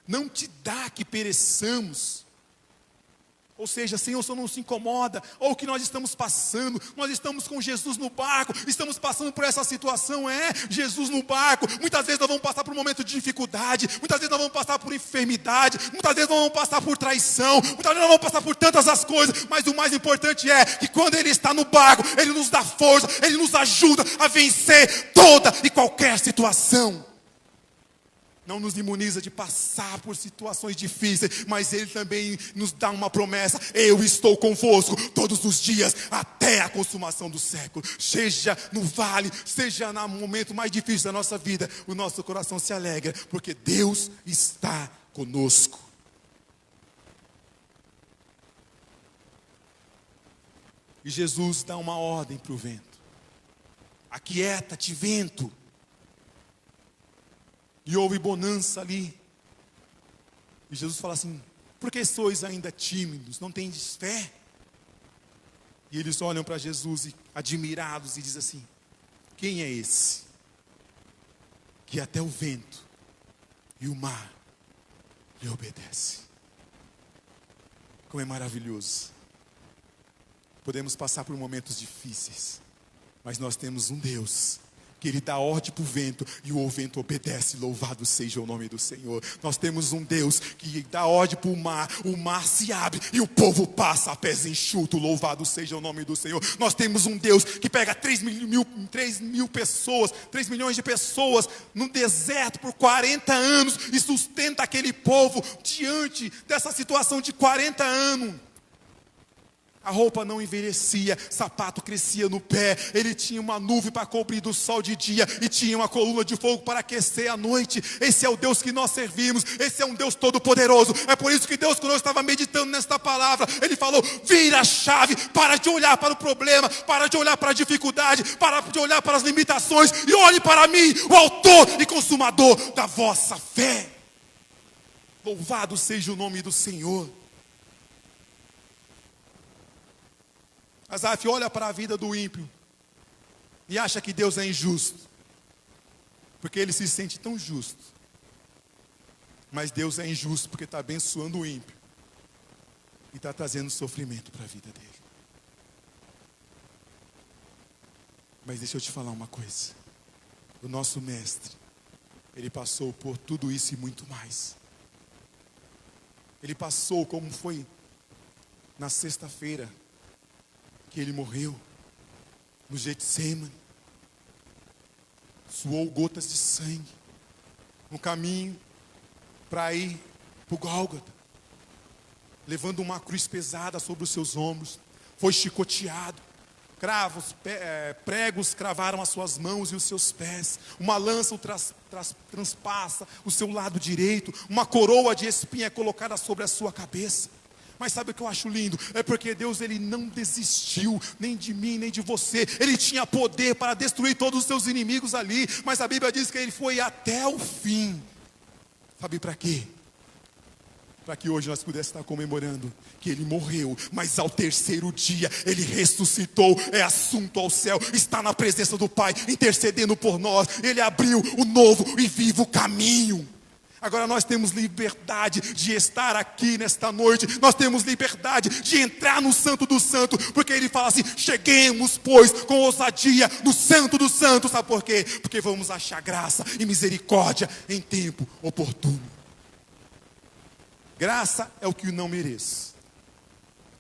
não te dá que pereçamos? Ou seja, Senhor, o Senhor não se incomoda. Ou o que nós estamos passando, nós estamos com Jesus no barco, estamos passando por essa situação, Jesus no barco. Muitas vezes nós vamos passar por um momento de dificuldade, muitas vezes nós vamos passar por enfermidade, muitas vezes nós vamos passar por traição, muitas vezes nós vamos passar por tantas as coisas. Mas o mais importante é que quando Ele está no barco, Ele nos dá força, Ele nos ajuda a vencer toda e qualquer situação. Não nos imuniza de passar por situações difíceis, mas Ele também nos dá uma promessa: eu estou convosco todos os dias, até a consumação do século. Seja no vale, seja no momento mais difícil da nossa vida, o nosso coração se alegra, porque Deus está conosco. E Jesus dá uma ordem para o vento: aquieta-te, vento. E houve bonança ali. E Jesus fala assim: por que sois ainda tímidos? Não tendes fé? E eles olham para Jesus admirados e dizem assim: quem é esse que até o vento e o mar lhe obedece? Como é maravilhoso. Podemos passar por momentos difíceis, mas nós temos um Deus que Ele dá ordem para o vento e o vento obedece, louvado seja o nome do Senhor. Nós temos um Deus que dá ordem para o mar se abre e o povo passa a pés enxutos, louvado seja o nome do Senhor. Nós temos um Deus que pega 3 milhões de pessoas no deserto por 40 anos e sustenta aquele povo diante dessa situação de 40 anos. A roupa não envelhecia, sapato crescia no pé, ele tinha uma nuvem para cobrir do sol de dia e tinha uma coluna de fogo para aquecer à noite. Esse é o Deus que nós servimos, esse é um Deus todo poderoso. É por isso que Deus, quando eu estava meditando nesta palavra, Ele falou: vira a chave, para de olhar para o problema, para de olhar para a dificuldade, para de olhar para as limitações e olhe para mim, o autor e consumador da vossa fé. Louvado seja o nome do Senhor. Asaf olha para a vida do ímpio e acha que Deus é injusto, porque ele se sente tão justo. Mas Deus é injusto porque está abençoando o ímpio e está trazendo sofrimento para a vida dele. Mas deixa eu te falar uma coisa. O nosso mestre, ele passou por tudo isso e muito mais. Ele passou como foi na sexta-feira que ele morreu no Getsemane, suou gotas de sangue no caminho para ir para o Gólgota, levando uma cruz pesada sobre os seus ombros, foi chicoteado, pregos cravaram as suas mãos e os seus pés, uma lança o transpassa o seu lado direito, uma coroa de espinho é colocada sobre a sua cabeça. Mas sabe o que eu acho lindo? É porque Deus, Ele não desistiu, nem de mim, nem de você. Ele tinha poder para destruir todos os seus inimigos ali, mas a Bíblia diz que Ele foi até o fim. Sabe para quê? Para que hoje nós pudéssemos estar comemorando que Ele morreu, mas ao terceiro dia Ele ressuscitou, é assunto ao céu, está na presença do Pai, intercedendo por nós. Ele abriu o novo e vivo caminho. Agora nós temos liberdade de estar aqui nesta noite, nós temos liberdade de entrar no Santo do Santo, porque Ele fala assim: cheguemos, pois, com ousadia no Santo do Santo. Sabe por quê? Porque vamos achar graça e misericórdia em tempo oportuno. Graça é o que eu não mereço,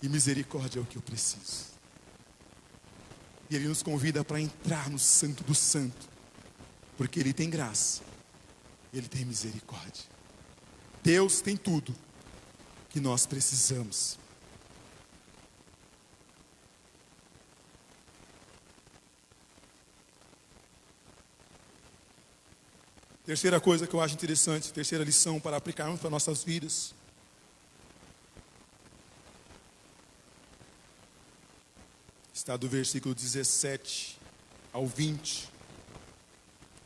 e misericórdia é o que eu preciso. E Ele nos convida para entrar no Santo do Santo, porque Ele tem graça, Ele tem misericórdia. Deus tem tudo que nós precisamos. Terceira coisa que eu acho interessante, terceira lição para aplicarmos para nossas vidas. Está do versículo 17 ao 20.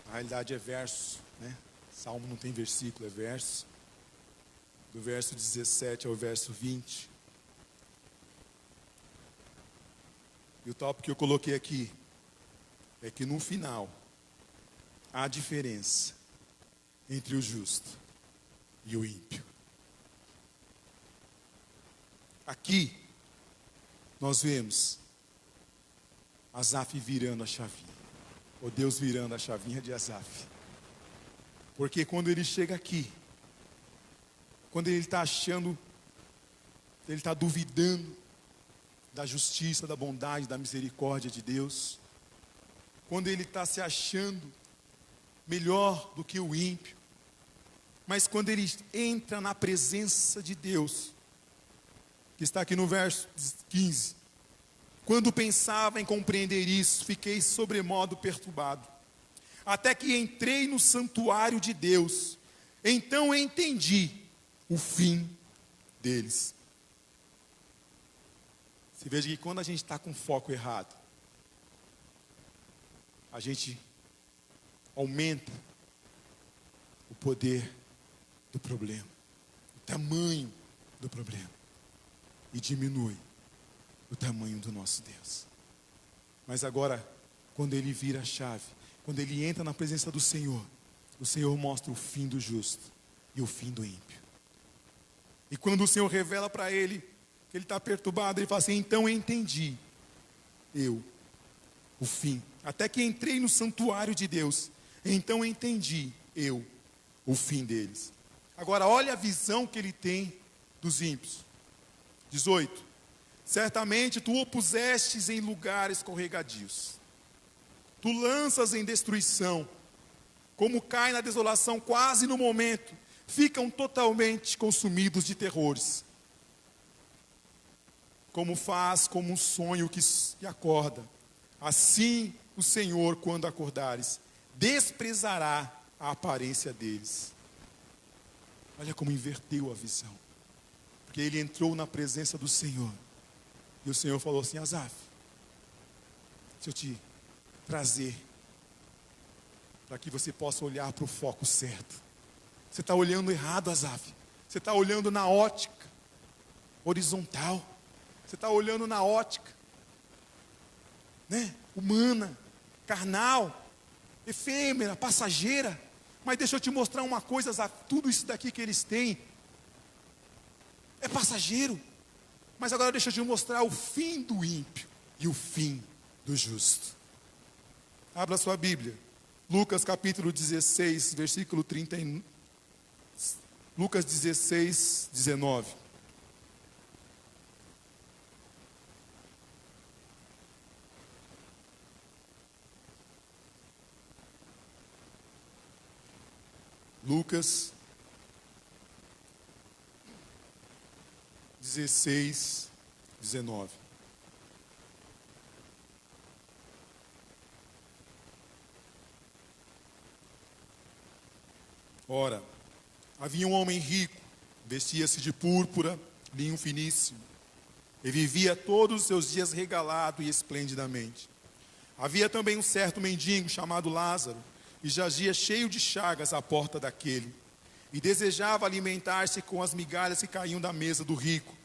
Na realidade é verso, né? Salmo não tem versículo, é verso. Do verso 17 ao verso 20. E o tópico que eu coloquei aqui é que no final há diferença entre o justo e o ímpio. Aqui nós vemos Asaf virando a chavinha, ou Deus virando a chavinha de Asaf. Porque quando ele chega aqui, quando ele está achando, ele está duvidando da justiça, da bondade, da misericórdia de Deus, quando ele está se achando melhor do que o ímpio, mas quando ele entra na presença de Deus, que está aqui no verso 15, quando pensava em compreender isso, fiquei sobremodo perturbado, até que entrei no santuário de Deus, então entendi o fim deles. Você veja que quando a gente está com foco errado, a gente aumenta o poder do problema, o tamanho do problema, e diminui o tamanho do nosso Deus. Mas agora, quando ele vira a chave, quando ele entra na presença do Senhor, o Senhor mostra o fim do justo e o fim do ímpio. E quando o Senhor revela para ele que ele está perturbado, ele fala assim: então eu entendi o fim até que entrei no santuário de Deus. Então entendi o fim deles. Agora olha a visão que ele tem dos ímpios. 18. Certamente tu o pusestes em lugares escorregadios. Tu lanças em destruição, como cai na desolação quase no momento, ficam totalmente consumidos de terrores. Como faz como um sonho que acorda, assim o Senhor, quando acordares, desprezará a aparência deles. Olha como inverteu a visão. Porque ele entrou na presença do Senhor. E o Senhor falou assim: Asaf, deixa eu te trazer, para que você possa olhar para o foco certo. Você está olhando errado, Asaf. Você está olhando na ótica horizontal. Você está olhando na ótica, né? Humana, carnal, efêmera, passageira. Mas deixa eu te mostrar uma coisa, Asaf. Tudo isso daqui que eles têm é passageiro. Mas agora deixa eu te mostrar o fim do ímpio e o fim do justo. Abra sua Bíblia. Lucas capítulo 16, versículo 30. Lucas 16, 19. Lucas 16, 19. Ora, havia um homem rico, vestia-se de púrpura, linho finíssimo, e vivia todos os seus dias regalado e esplendidamente. Havia também um certo mendigo chamado Lázaro, e jazia cheio de chagas à porta daquele, e desejava alimentar-se com as migalhas que caíam da mesa do rico,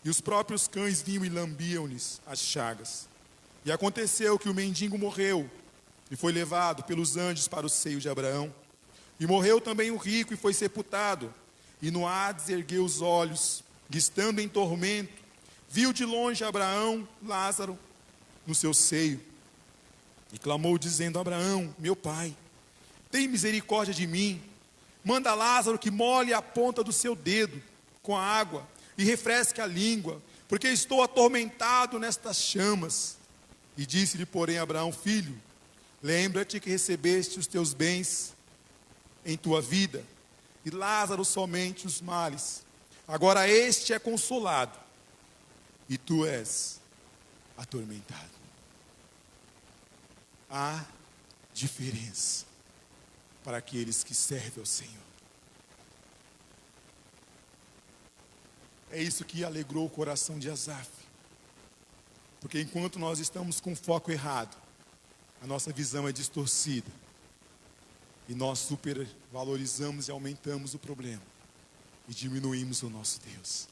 e os próprios cães vinham e lambiam-lhes as chagas. E aconteceu que o mendigo morreu, e foi levado pelos anjos para o seio de Abraão. E morreu também o rico, e foi sepultado, e no Hades ergueu os olhos, e estando em tormento, viu de longe Abraão, Lázaro, no seu seio, e clamou dizendo: Abraão, meu pai, tem misericórdia de mim, manda Lázaro que molhe a ponta do seu dedo com a água e refresque a língua, porque estou atormentado nestas chamas. E disse-lhe, porém, Abraão: filho, lembra-te que recebeste os teus bens em tua vida, e Lázaro somente os males. Agora este é consolado, e tu és atormentado. Há diferença para aqueles que servem ao Senhor. É isso que alegrou o coração de Asaf. Porque enquanto nós estamos com foco errado, a nossa visão é distorcida. E nós supervalorizamos e aumentamos o problema. E diminuímos o nosso Deus.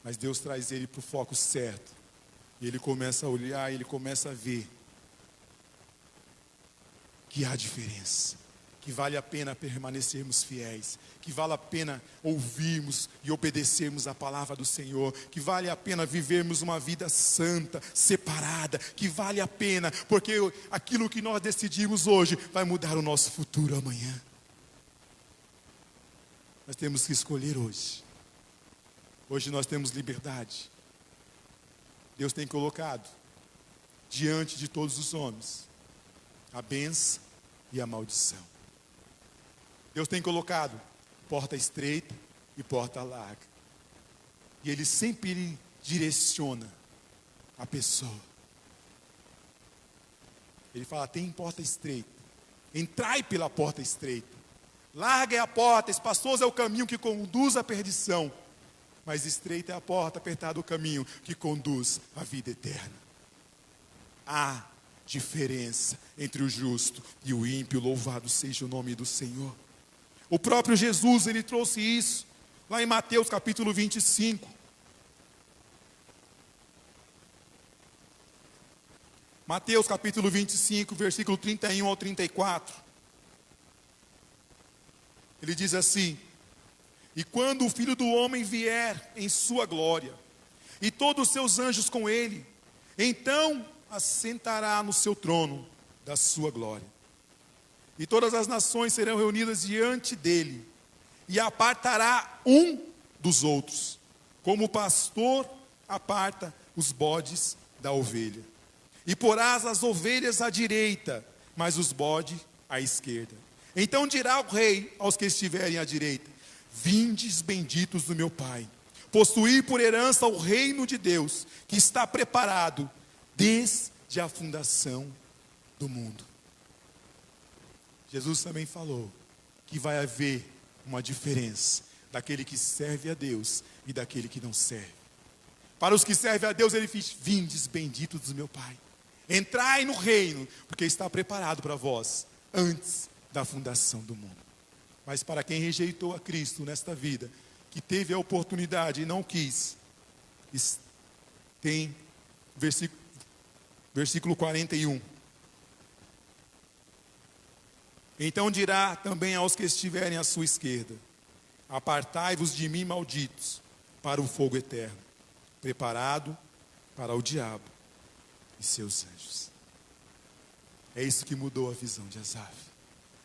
Mas Deus traz ele para o foco certo. E ele começa a olhar, ele começa a ver que há diferença, que vale a pena permanecermos fiéis, que vale a pena ouvirmos e obedecermos a palavra do Senhor, que vale a pena vivermos uma vida santa, separada, que vale a pena, porque aquilo que nós decidimos hoje vai mudar o nosso futuro amanhã. Nós temos que escolher hoje. Hoje nós temos liberdade. Deus tem colocado diante de todos os homens a bênção e a maldição. Deus tem colocado porta estreita e porta larga. E Ele sempre direciona a pessoa. Ele fala: tem porta estreita, entrai pela porta estreita. Larga é a porta, espaçoso é o caminho que conduz à perdição. Mas estreita é a porta, apertado o caminho que conduz à vida eterna. Há diferença entre o justo e o ímpio, louvado seja o nome do Senhor. O próprio Jesus, ele trouxe isso, lá em Mateus capítulo 25. Mateus capítulo 25, versículo 31 ao 34. Ele diz assim: e quando o Filho do Homem vier em sua glória, e todos os seus anjos com ele, então assentará no seu trono da sua glória. E todas as nações serão reunidas diante dele, e apartará um dos outros, como o pastor aparta os bodes da ovelha. E porás as ovelhas à direita, mas os bodes à esquerda. Então dirá o rei aos que estiverem à direita: vindes benditos do meu Pai, possuir por herança o reino de Deus, que está preparado desde a fundação do mundo. Jesus também falou que vai haver uma diferença daquele que serve a Deus e daquele que não serve. Para os que servem a Deus, ele diz: vindes benditos do meu Pai, entrai no reino, porque está preparado para vós antes da fundação do mundo. Mas para quem rejeitou a Cristo nesta vida, que teve a oportunidade e não quis, tem versículo 41. Então dirá também aos que estiverem à sua esquerda: apartai-vos de mim, malditos, para o fogo eterno, preparado para o diabo e seus anjos. É isso que mudou a visão de Asaf.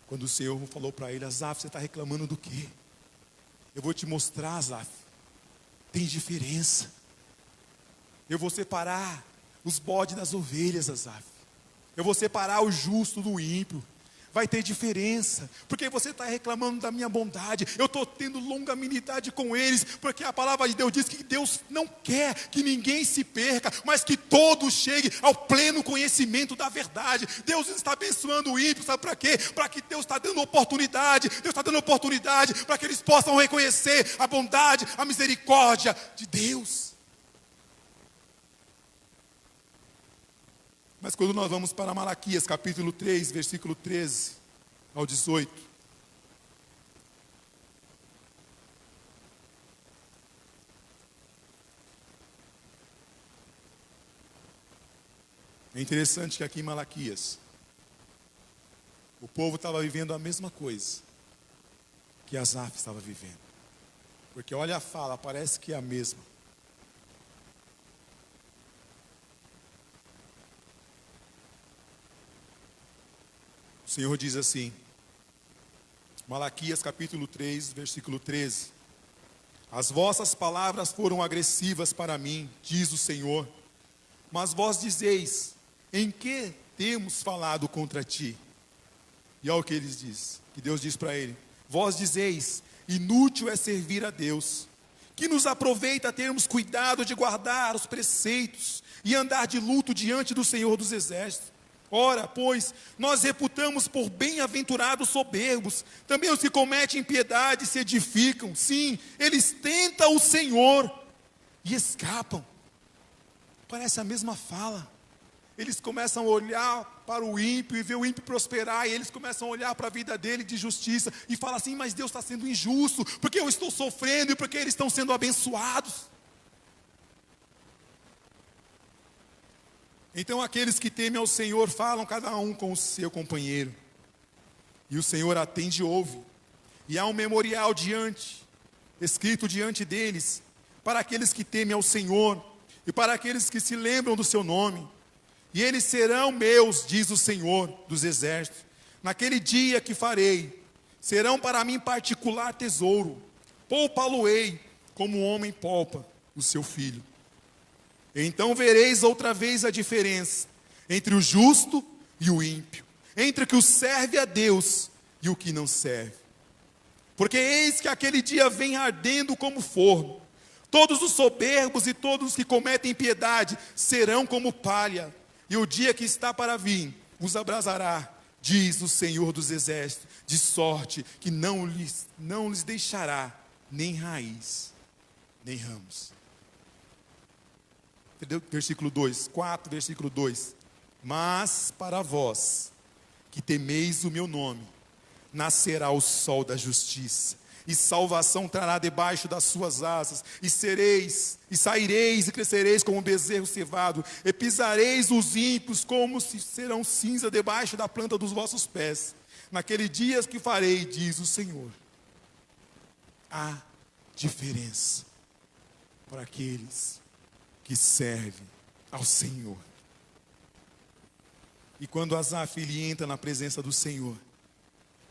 Quando o Senhor falou para ele: Asaf, você está reclamando do quê? Eu vou te mostrar, Asaf, tem diferença. Eu vou separar os bodes das ovelhas, Asaf. Eu vou separar o justo do ímpio. Vai ter diferença, porque você está reclamando da minha bondade. Eu estou tendo longanimidade com eles, porque a palavra de Deus diz que Deus não quer que ninguém se perca, mas que todos cheguem ao pleno conhecimento da verdade. Deus está abençoando o ímpio, sabe para quê? Para que Deus está dando oportunidade, Deus está dando oportunidade para que eles possam reconhecer a bondade, a misericórdia de Deus. Mas quando nós vamos para Malaquias, capítulo 3, versículo 13 ao 18. É interessante que aqui em Malaquias, o povo estava vivendo a mesma coisa que Asaf estava vivendo. Porque olha a fala, parece que é a mesma. O Senhor diz assim, Malaquias capítulo 3, versículo 13: as vossas palavras foram agressivas para mim, diz o Senhor, mas vós dizeis: em que temos falado contra ti? E olha o que eles diz, que Deus diz para ele: vós dizeis: inútil é servir a Deus, que nos aproveita termos cuidado de guardar os preceitos e andar de luto diante do Senhor dos Exércitos. Ora, pois, nós reputamos por bem-aventurados soberbos, também os que cometem impiedade se edificam. Sim, eles tentam o Senhor e escapam. Parece a mesma fala. Eles começam a olhar para o ímpio e ver o ímpio prosperar, e eles começam a olhar para a vida dele de justiça e falam assim: mas Deus está sendo injusto, porque eu estou sofrendo e porque eles estão sendo abençoados. Então aqueles que temem ao Senhor falam cada um com o seu companheiro, e o Senhor atende e ouve, e há um memorial escrito diante deles, para aqueles que temem ao Senhor, e para aqueles que se lembram do seu nome, e eles serão meus, diz o Senhor dos Exércitos, naquele dia que farei, serão para mim particular tesouro, poupá-lo-ei, como um homem poupa o seu filho. Então vereis outra vez a diferença entre o justo e o ímpio, entre o que o serve a Deus e o que não serve. Porque eis que aquele dia vem ardendo como forno, todos os soberbos e todos os que cometem impiedade serão como palha, e o dia que está para vir os abrasará, diz o Senhor dos Exércitos, de sorte que não lhes deixará nem raiz, nem ramos. Versículo 2, 4, versículo 2. Mas para vós, que temeis o meu nome, nascerá o sol da justiça, e salvação trará debaixo das suas asas, e saireis e crescereis como um bezerro cevado, e pisareis os ímpios como se serão cinza debaixo da planta dos vossos pés. Naquele dia que farei, diz o Senhor. Há diferença para aqueles que serve ao Senhor. E quando Asaf ele entra na presença do Senhor,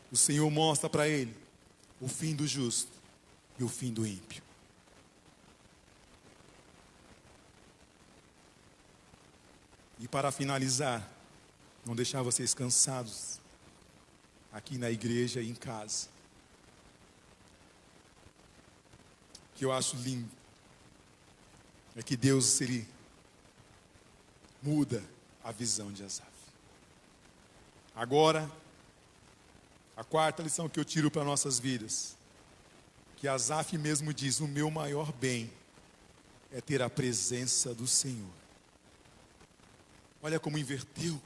o Senhor mostra para ele o fim do justo e o fim do ímpio. E para finalizar, não deixar vocês cansados aqui na igreja e em casa, o que eu acho lindo é que Deus, ele muda a visão de Asaf. Agora, a quarta lição que eu tiro para nossas vidas, que Asaf mesmo diz: o meu maior bem é ter a presença do Senhor. Olha como inverteu.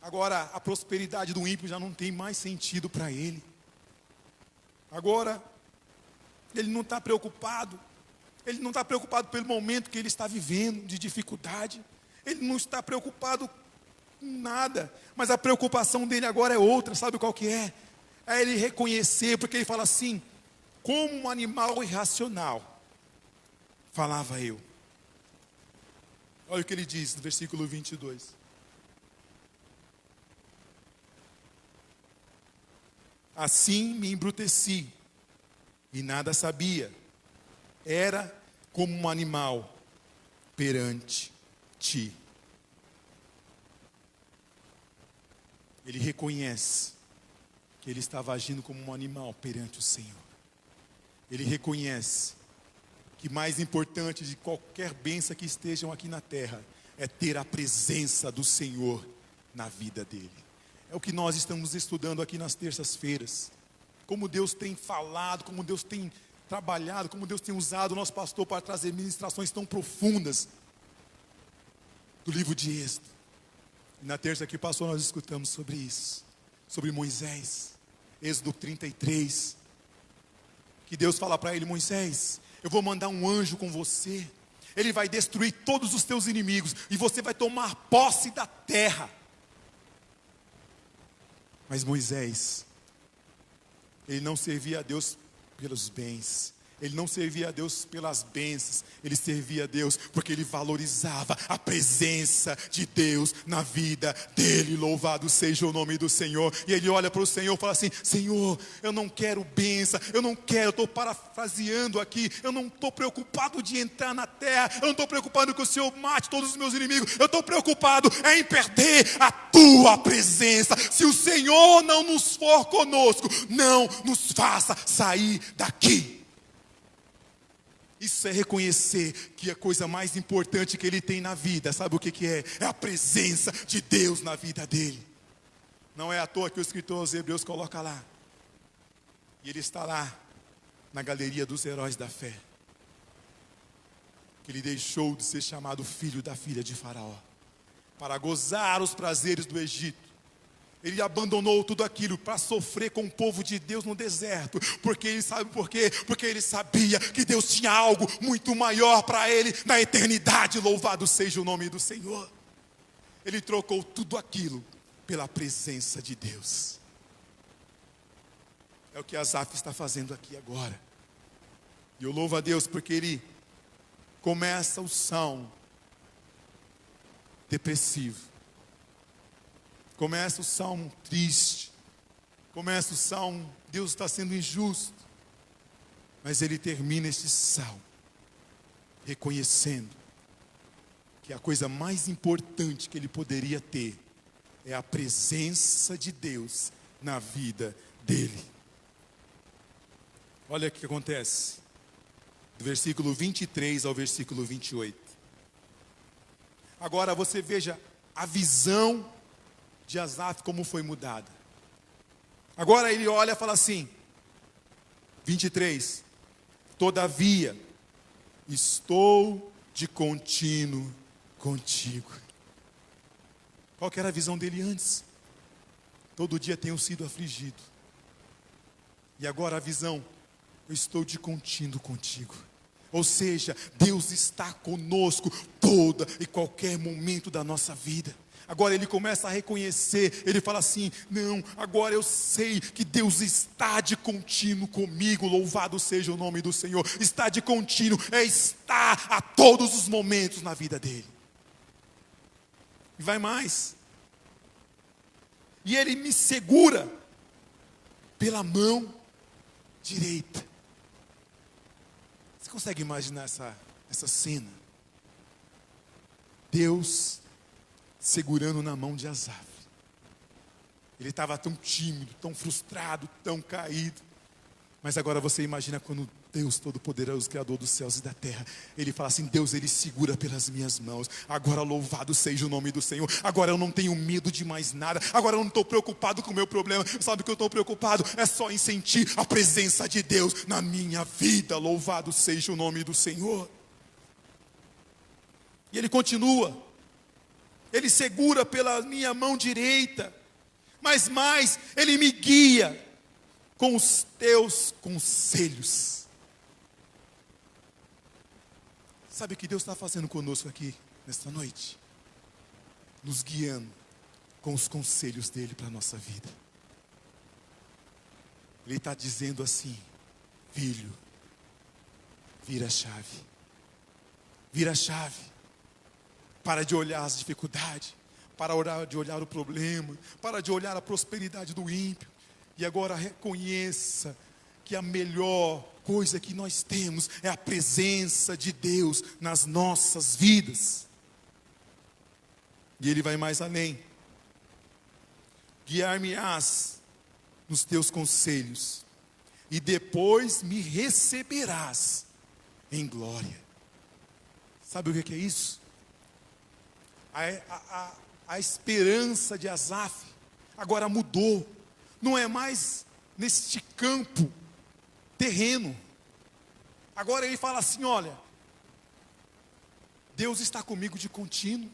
Agora a prosperidade do ímpio já não tem mais sentido para ele. Agora ele não está preocupado. Ele não está preocupado pelo momento que ele está vivendo de dificuldade. Ele não está preocupado com nada. Mas a preocupação dele agora é outra. Sabe qual que é? É ele reconhecer, porque ele fala assim: como um animal irracional, falava eu. Olha o que ele diz no versículo 22. Assim me embruteci e nada sabia. Era como um animal perante ti. Ele reconhece que ele estava agindo como um animal perante o Senhor. Ele reconhece que mais importante de qualquer bênção que estejam aqui na terra é ter a presença do Senhor na vida dele. É o que nós estamos estudando aqui nas terças-feiras. Como Deus tem falado, como Deus tem trabalhado, como Deus tem usado o nosso pastor para trazer ministrações tão profundas do livro de Êxodo. E na terça que passou nós escutamos sobre isso, sobre Moisés, Êxodo 33, que Deus fala para ele: Moisés, eu vou mandar um anjo com você, ele vai destruir todos os teus inimigos, e você vai tomar posse da terra. Mas Moisés, ele não servia a Deus pelos bens, ele não servia a Deus pelas bênçãos, ele servia a Deus porque ele valorizava a presença de Deus na vida dele. Louvado seja o nome do Senhor. E ele olha para o Senhor e fala assim: Senhor, eu não quero bênção, eu estou parafraseando aqui, eu não estou preocupado de entrar na terra, eu não estou preocupado que o Senhor mate todos os meus inimigos, eu estou preocupado em perder a tua presença. Se o Senhor não nos for conosco, não nos faça sair daqui. Isso é reconhecer que a coisa mais importante que ele tem na vida, sabe o que é? É a presença de Deus na vida dele. Não é à toa que o escritor aos Hebreus coloca lá. E ele está lá, na galeria dos heróis da fé. Que ele deixou de ser chamado filho da filha de Faraó, para gozar os prazeres do Egito. Ele abandonou tudo aquilo para sofrer com o povo de Deus no deserto. Porque ele sabe por quê? Porque ele sabia que Deus tinha algo muito maior para ele na eternidade. Louvado seja o nome do Senhor. Ele trocou tudo aquilo pela presença de Deus. É o que Asaf está fazendo aqui agora. E eu louvo a Deus porque ele começa o salmo depressivo. Começa o salmo triste. Começa o salmo, Deus está sendo injusto. Mas ele termina este salmo reconhecendo que a coisa mais importante que ele poderia ter é a presença de Deus na vida dele. Olha o que acontece. Do versículo 23 ao versículo 28. Agora você veja a visão de Asaf como foi mudada. Agora ele olha e fala assim, 23, todavia, estou de contínuo contigo. Qual que era a visão dele antes? Todo dia tenho sido afligido. E agora a visão, eu estou de contínuo contigo. Ou seja, Deus está conosco todo e qualquer momento da nossa vida. Agora ele começa a reconhecer, ele fala assim, não, agora eu sei que Deus está de contínuo comigo, louvado seja o nome do Senhor. Está de contínuo, é estar a todos os momentos na vida dele. E vai mais. E ele me segura pela mão direita. Você consegue imaginar essa cena? Deus segurando na mão de Asaf. Ele estava tão tímido, tão frustrado, tão caído. Mas agora você imagina quando Deus Todo-Poderoso, Criador dos céus e da terra, Ele fala assim: Deus, Ele segura pelas minhas mãos. Agora louvado seja o nome do Senhor. Agora eu não tenho medo de mais nada. Agora eu não estou preocupado com o meu problema. Sabe o que eu estou preocupado? É só em sentir a presença de Deus na minha vida. Louvado seja o nome do Senhor. E Ele continua. Ele segura pela minha mão direita. Mas mais, Ele me guia com os teus conselhos. Sabe o que Deus está fazendo conosco aqui nesta noite? Nos guiando com os conselhos dEle para a nossa vida. Ele está dizendo assim: filho, vira a chave. Vira a chave. Para de olhar as dificuldades. Para de olhar o problema. Para de olhar a prosperidade do ímpio. E agora reconheça que a melhor coisa que nós temos é a presença de Deus nas nossas vidas. E Ele vai mais além. Guiar-me-ás nos teus conselhos, e depois me receberás em glória. Sabe o que é isso? A esperança de Asaf agora mudou. Não é mais neste campo terreno. Agora ele fala assim: olha, Deus está comigo de contínuo.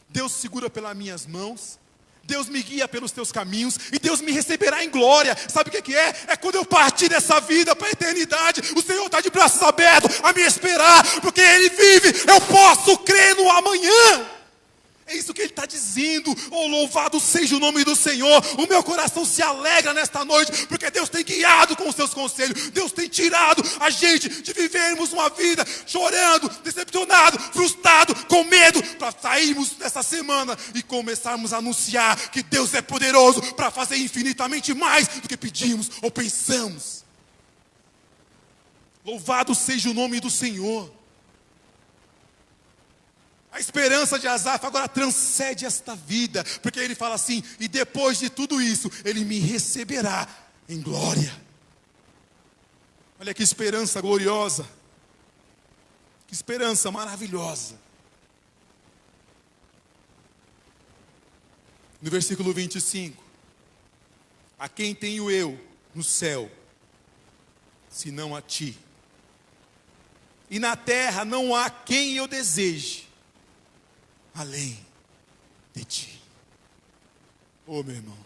Deus segura pelas minhas mãos. Deus me guia pelos teus caminhos. E Deus me receberá em glória. Sabe o que é? É quando eu partir dessa vida para a eternidade. O Senhor está de braços abertos a me esperar. Porque Ele vive. Eu posso crer no amanhã. É isso que Ele está dizendo. Oh, louvado seja o nome do Senhor. O meu coração se alegra nesta noite, porque Deus tem guiado com os seus conselhos. Deus tem tirado a gente de vivermos uma vida chorando, decepcionado, frustrado, com medo, para sairmos dessa semana e começarmos a anunciar que Deus é poderoso para fazer infinitamente mais do que pedimos ou pensamos. Louvado seja o nome do Senhor. A esperança de Asaf agora transcende esta vida, porque ele fala assim: e depois de tudo isso, Ele me receberá em glória. Olha que esperança gloriosa, que esperança maravilhosa. No versículo 25: a quem tenho eu no céu, senão a ti? E na terra não há quem eu deseje além de ti. Oh, meu irmão,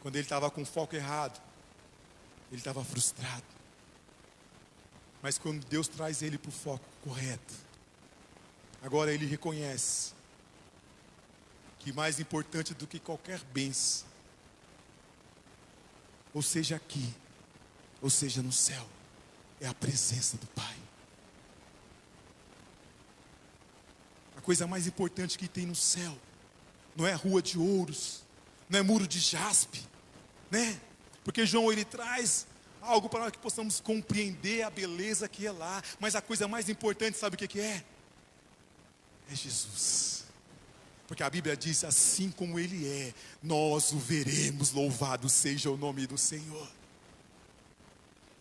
quando ele estava com o foco errado, ele estava frustrado. Mas quando Deus traz ele para o foco correto, agora ele reconhece que mais importante do que qualquer bênção, ou seja aqui, ou seja no céu, é a presença do Pai. A coisa mais importante que tem no céu não é rua de ouros, não é muro de jaspe, né? Porque João, ele traz algo para que possamos compreender a beleza que é lá. Mas a coisa mais importante, sabe o que é? É Jesus. Porque a Bíblia diz: assim como Ele é, nós o veremos. Louvado seja o nome do Senhor.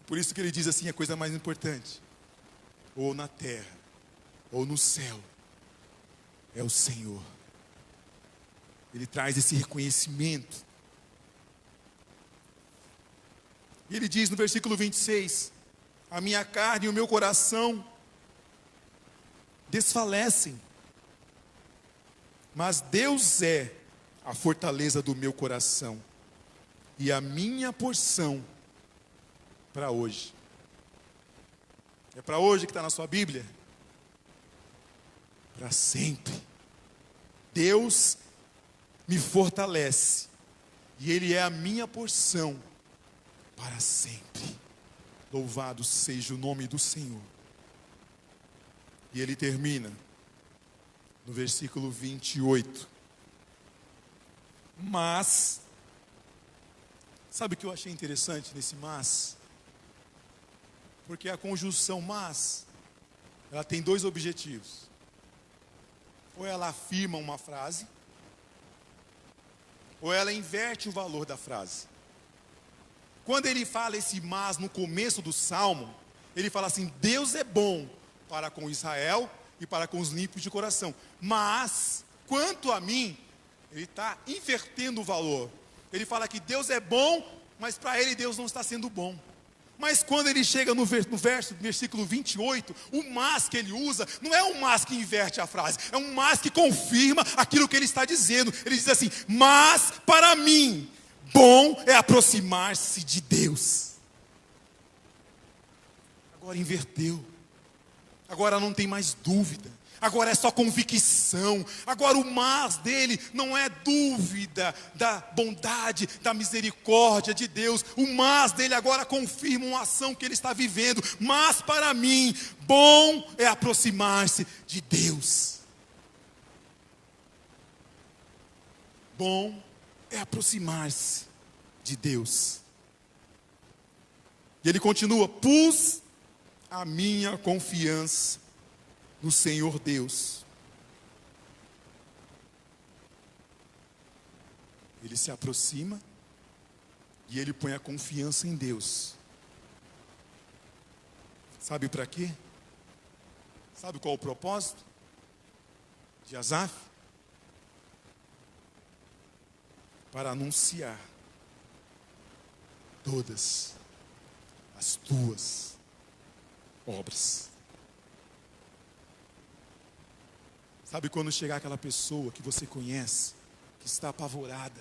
Por isso que ele diz assim: a coisa mais importante, ou na terra, ou no céu, é o Senhor. Ele traz esse reconhecimento. E ele diz no versículo 26: a minha carne e o meu coração desfalecem, mas Deus é a fortaleza do meu coração e a minha porção para hoje. É para hoje que está na sua Bíblia? Para sempre. Deus me fortalece e Ele é a minha porção para sempre. Louvado seja o nome do Senhor. E ele termina: no versículo 28. Mas, sabe o que eu achei interessante nesse mas? Porque a conjunção mas, ela tem dois objetivos. Ou ela afirma uma frase, ou ela inverte o valor da frase. Quando ele fala esse mas no começo do Salmo, ele fala assim: Deus é bom para com Israel e para com os limpos de coração. Mas, quanto a mim, ele está invertendo o valor. Ele fala que Deus é bom, mas para ele Deus não está sendo bom. Mas quando ele chega no versículo 28, o mas que ele usa, não é um mas que inverte a frase, é um mas que confirma aquilo que ele está dizendo. Ele diz assim: mas para mim, bom é aproximar-se de Deus. Agora inverteu. Agora não tem mais dúvida. Agora é só convicção. Agora o mas dele não é dúvida da bondade, da misericórdia de Deus. O mas dele agora confirma uma ação que ele está vivendo. Mas para mim, bom é aproximar-se de Deus. Bom é aproximar-se de Deus. E ele continua: pus a minha confiança no Senhor Deus. Ele se aproxima e ele põe a confiança em Deus. Sabe para quê? Sabe qual o propósito de Asaf? Para anunciar todas as tuas obras. Sabe quando chegar aquela pessoa que você conhece, que está apavorada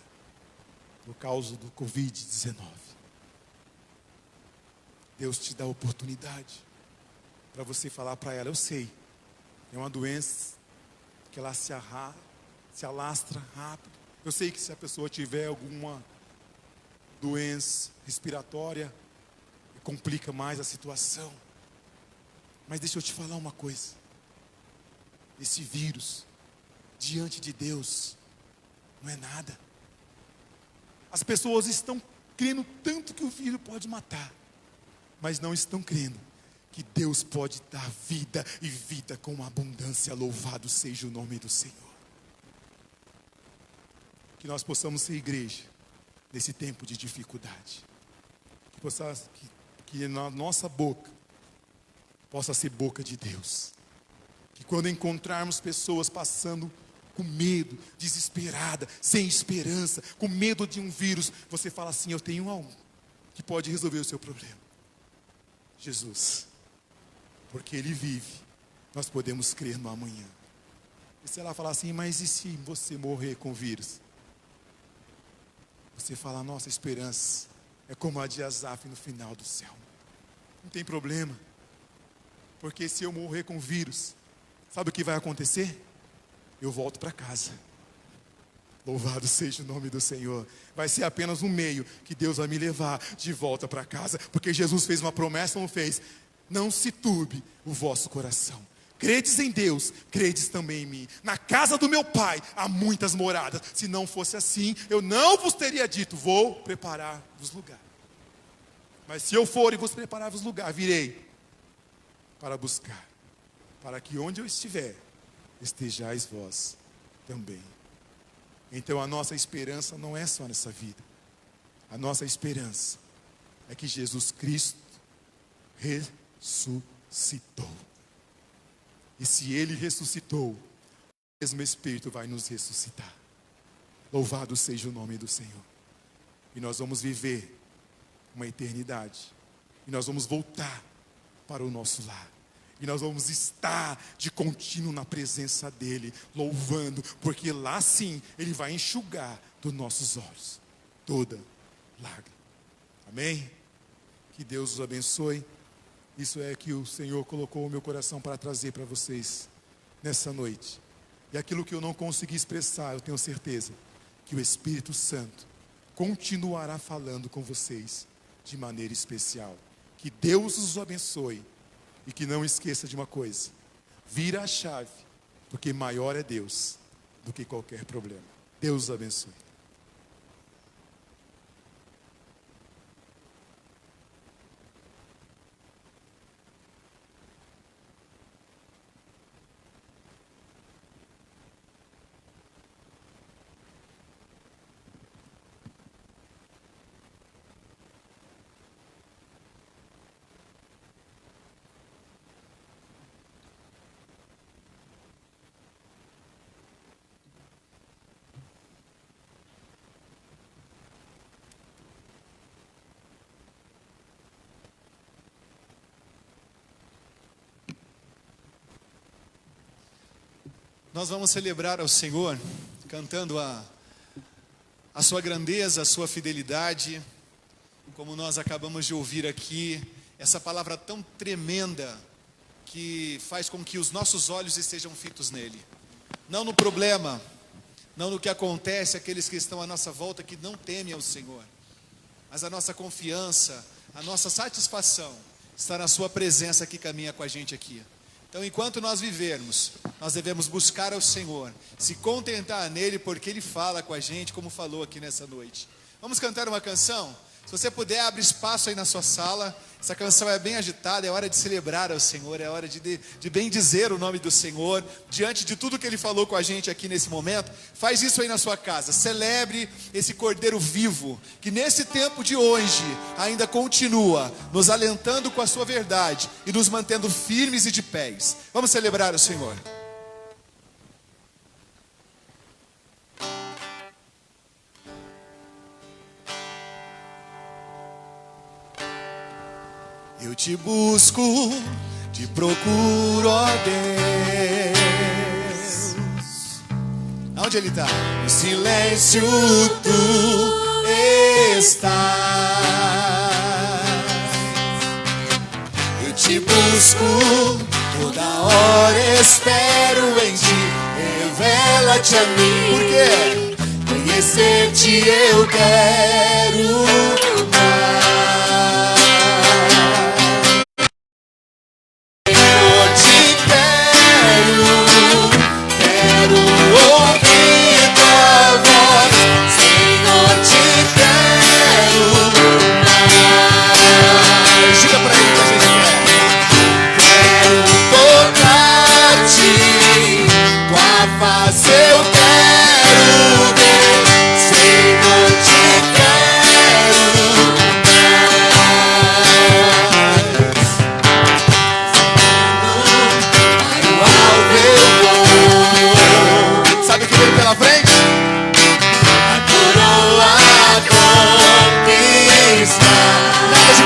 por causa do Covid-19? Deus te dá a oportunidade para você falar para ela: eu sei, é uma doença que ela se alastra rápido. Eu sei que se a pessoa tiver alguma doença respiratória, complica mais a situação. Mas deixa eu te falar uma coisa. Esse vírus, diante de Deus, não é nada. As pessoas estão crendo tanto que o vírus pode matar, mas não estão crendo que Deus pode dar vida, e vida com abundância. Louvado seja o nome do Senhor. Que nós possamos ser igreja nesse tempo de dificuldade. Que na nossa boca possa ser boca de Deus. Que quando encontrarmos pessoas passando com medo, desesperada, sem esperança, com medo de um vírus, você fala assim: eu tenho algo que pode resolver o seu problema. Jesus. Porque Ele vive, nós podemos crer no amanhã. E se ela falar assim: mas e se você morrer com o vírus? Você fala: a nossa esperança é como a de Asaf no final do céu. Não tem problema. Porque se eu morrer com o vírus, sabe o que vai acontecer? Eu volto para casa. Louvado seja o nome do Senhor. Vai ser apenas um meio que Deus vai me levar de volta para casa. Porque Jesus fez uma promessa, não fez? Não se turbe o vosso coração. Credes em Deus, credes também em mim. Na casa do meu Pai há muitas moradas. Se não fosse assim, eu não vos teria dito: vou preparar-vos lugar. Mas se eu for e vos preparar-vos lugar, virei para buscar, para que onde eu estiver, estejais vós também. Então a nossa esperança não é só nessa vida. A nossa esperança é que Jesus Cristo ressuscitou. E se Ele ressuscitou, o mesmo Espírito vai nos ressuscitar. Louvado seja o nome do Senhor. E nós vamos viver uma eternidade. E nós vamos voltar para o nosso lar. E nós vamos estar de contínuo na presença dEle, louvando, porque lá sim Ele vai enxugar dos nossos olhos toda lágrima. Amém? Que Deus os abençoe. Isso é que o Senhor colocou no meu coração para trazer para vocês nessa noite. E aquilo que eu não consegui expressar, eu tenho certeza que o Espírito Santo continuará falando com vocês de maneira especial. Que Deus os abençoe. E que não esqueça de uma coisa: vira a chave porque maior é Deus do que qualquer problema. Deus os abençoe. Nós vamos celebrar ao Senhor, cantando a sua grandeza, a sua fidelidade, como nós acabamos de ouvir aqui, essa palavra tão tremenda, que faz com que os nossos olhos estejam fitos nele. Não no problema, não no que acontece, aqueles que estão à nossa volta que não temem ao Senhor, mas a nossa confiança, a nossa satisfação está na sua presença que caminha com a gente aqui. Então, enquanto nós vivermos, nós devemos buscar ao Senhor, se contentar nele, porque Ele fala com a gente, como falou aqui nessa noite. Vamos cantar uma canção? Se você puder, abre espaço aí na sua sala. Essa canção é bem agitada, é hora de celebrar ao Senhor, é hora de bem dizer o nome do Senhor, diante de tudo que Ele falou com a gente aqui nesse momento. Faz isso aí na sua casa, celebre esse Cordeiro vivo, que nesse tempo de hoje, ainda continua nos alentando com a sua verdade, e nos mantendo firmes e de pés. Vamos celebrar o Senhor. Eu te busco, te procuro, ó Deus. Aonde Ele está? No silêncio tu estás. Eu te busco, toda hora espero em ti. Revela-te a mim. Por quê? Conhecer-te eu quero mais.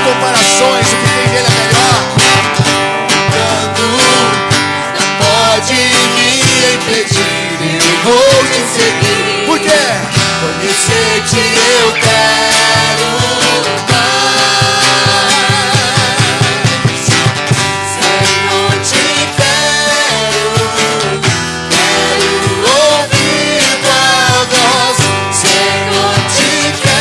Comparações, o que tem dele é melhor. Não pode me impedir, eu vou te seguir. Por quê? Conhecer-te eu quero mais. Senhor, te quero ouvir tua voz. Senhor, te quero.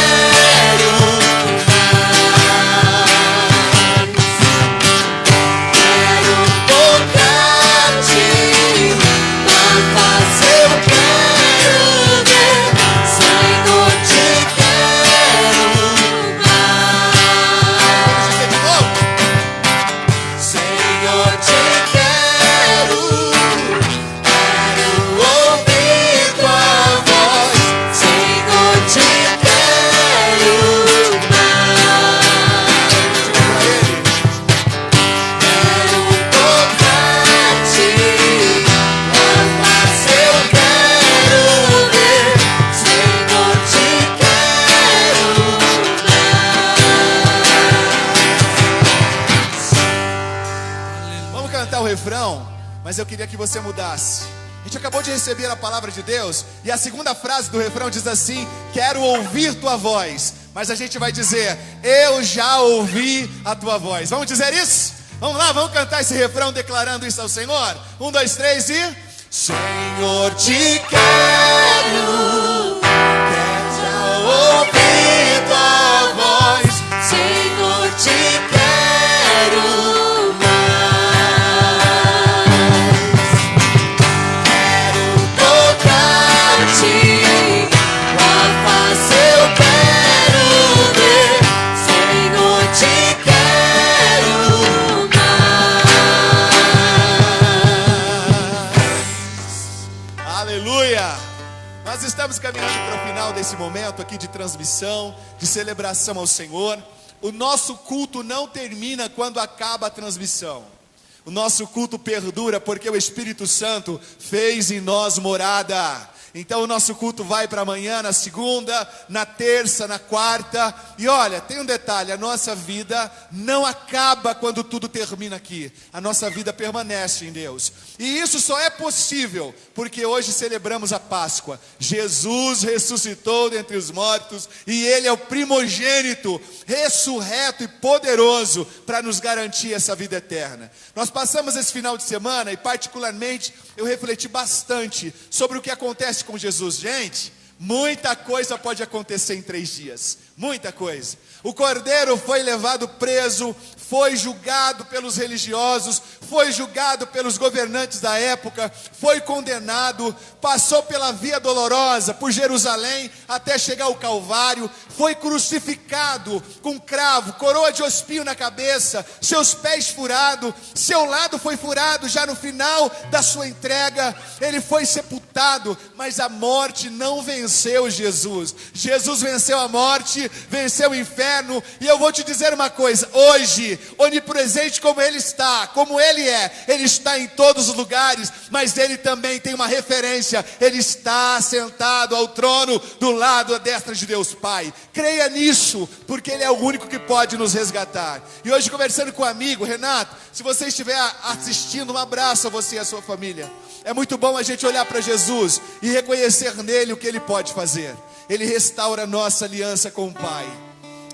Mas eu queria que você mudasse. A gente acabou de receber a palavra de Deus, e a segunda frase do refrão diz assim: quero ouvir tua voz. Mas a gente vai dizer: eu já ouvi a tua voz. Vamos dizer isso? Vamos lá, vamos cantar esse refrão declarando isso ao Senhor. 1, 2, 3 e... Senhor, te quero, já ouvi tua voz. Senhor, te quero mais. caminhando para o final desse momento aqui de transmissão, de celebração ao Senhor. O nosso culto não termina quando acaba a transmissão. O nosso culto perdura porque o Espírito Santo fez em nós morada. Então o nosso culto vai para amanhã, na segunda, na terça, na quarta. E olha, tem um detalhe, a nossa vida não acaba quando tudo termina aqui. A nossa vida permanece em Deus. E isso só é possível porque hoje celebramos a Páscoa. Jesus ressuscitou dentre os mortos e Ele é o primogênito, ressurreto e poderoso para nos garantir essa vida eterna. Nós passamos esse final de semana e particularmente eu refleti bastante sobre o que acontece com Jesus. Gente, muita coisa pode acontecer em 3 dias, muita coisa. O cordeiro foi levado preso, foi julgado pelos religiosos, foi julgado pelos governantes da época, foi condenado, passou pela via dolorosa, por Jerusalém, até chegar ao Calvário, foi crucificado com cravo, coroa de espinho na cabeça, seus pés furados, seu lado foi furado já no final da sua entrega, ele foi sepultado, mas a morte não venceu Jesus. Jesus venceu a morte, venceu o inferno, e eu vou te dizer uma coisa, hoje, onipresente como Ele está, como Ele é, Ele está em todos os lugares, mas Ele também tem uma referência, Ele está sentado ao trono do lado à destra de Deus Pai. Creia nisso, porque Ele é o único que pode nos resgatar. E hoje conversando com um amigo, Renato, se você estiver assistindo, um abraço a você e a sua família. É muito bom a gente olhar para Jesus e reconhecer nele o que Ele pode fazer. Ele restaura a nossa aliança com o Pai.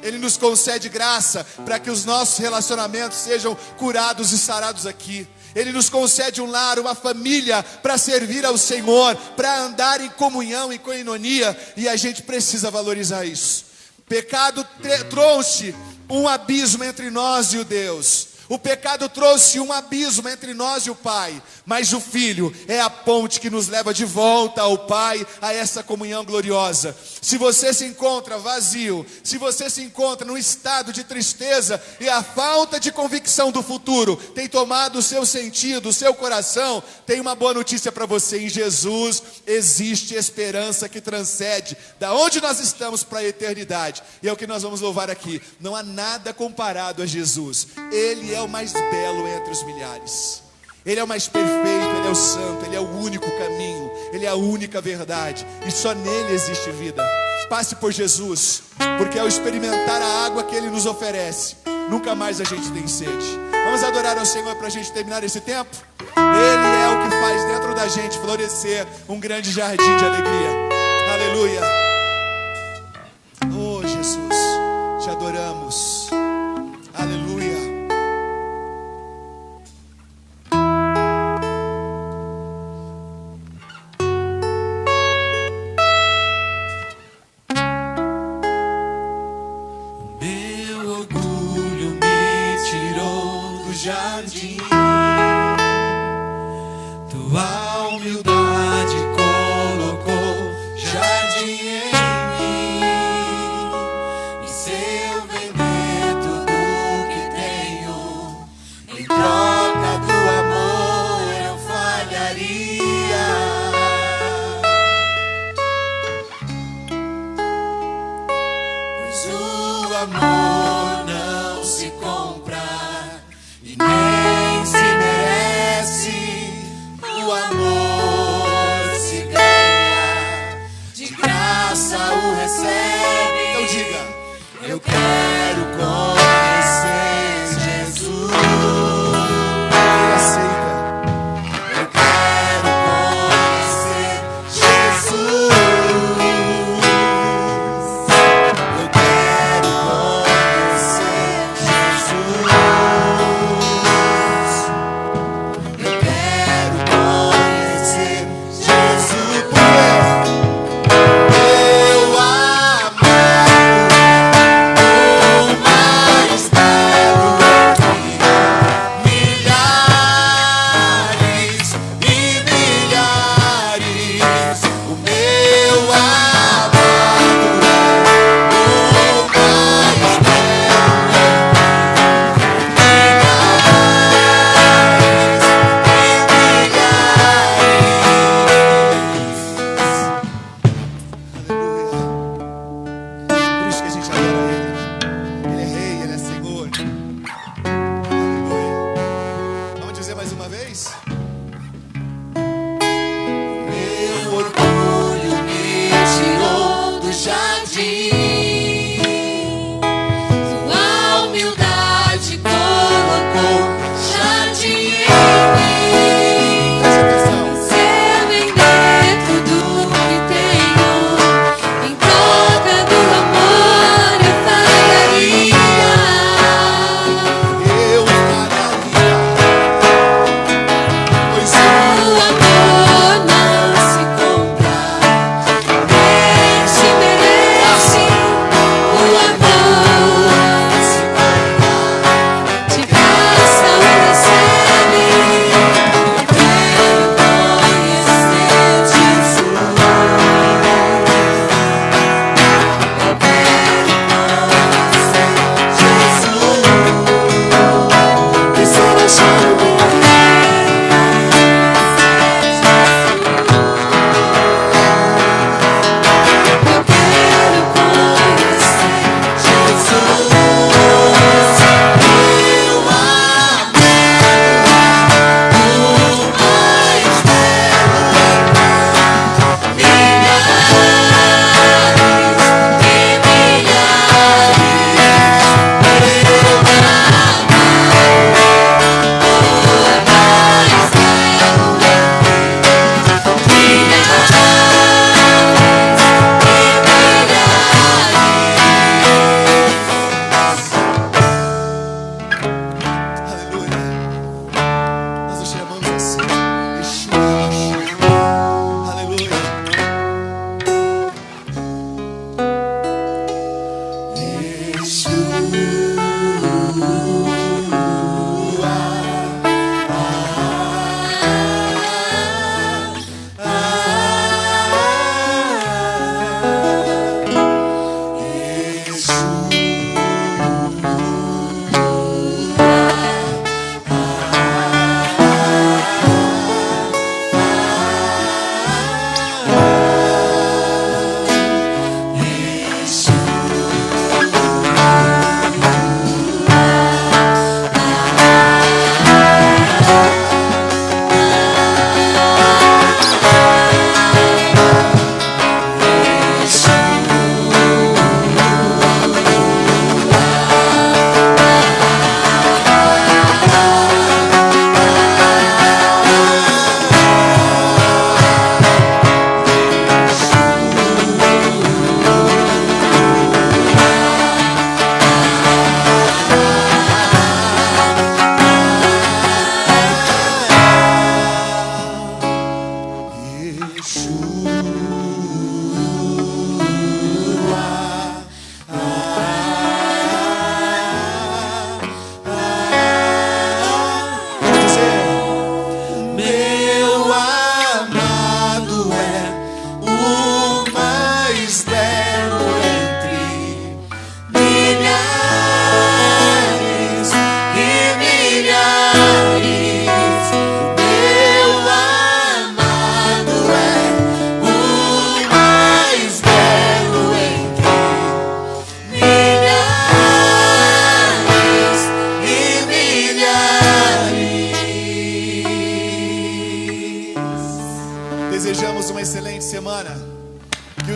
Ele nos concede graça para que os nossos relacionamentos sejam curados e sarados aqui. Ele nos concede um lar, uma família para servir ao Senhor, para andar em comunhão, em coinonia, e a gente precisa valorizar isso. O pecado trouxe um abismo entre nós e o Deus. O pecado trouxe um abismo entre nós e o Pai, mas o Filho é a ponte que nos leva de volta ao Pai, a essa comunhão gloriosa. Se você se encontra vazio, se você se encontra num estado de tristeza e a falta de convicção do futuro tem tomado o seu sentido, o seu coração, tem uma boa notícia para você: em Jesus existe esperança que transcende da onde nós estamos para a eternidade, e é o que nós vamos louvar aqui. Não há nada comparado a Jesus. Ele é o mais belo entre os milhares. Ele é o mais perfeito, Ele é o santo, Ele é o único caminho, Ele é a única verdade, e só nele existe vida. Passe por Jesus, porque ao experimentar a água que Ele nos oferece, nunca mais a gente tem sede. Vamos adorar ao Senhor para a gente terminar esse tempo? Ele é o que faz dentro da gente florescer um grande jardim de alegria. Aleluia. Oh Jesus, te adoramos. Aleluia. Jardim, tua humildade colocou jardim em mim, e se eu vender tudo que tenho, em troca do amor eu falharia, pois o amor não se compra. Nem se merece, o amor se ganha, de graça o recebe. Então diga: eu quero conhecer Jesus. Ele aceita. Eu quero conhecer Jesus. Eu quero conhecer Jesus. Eu amado,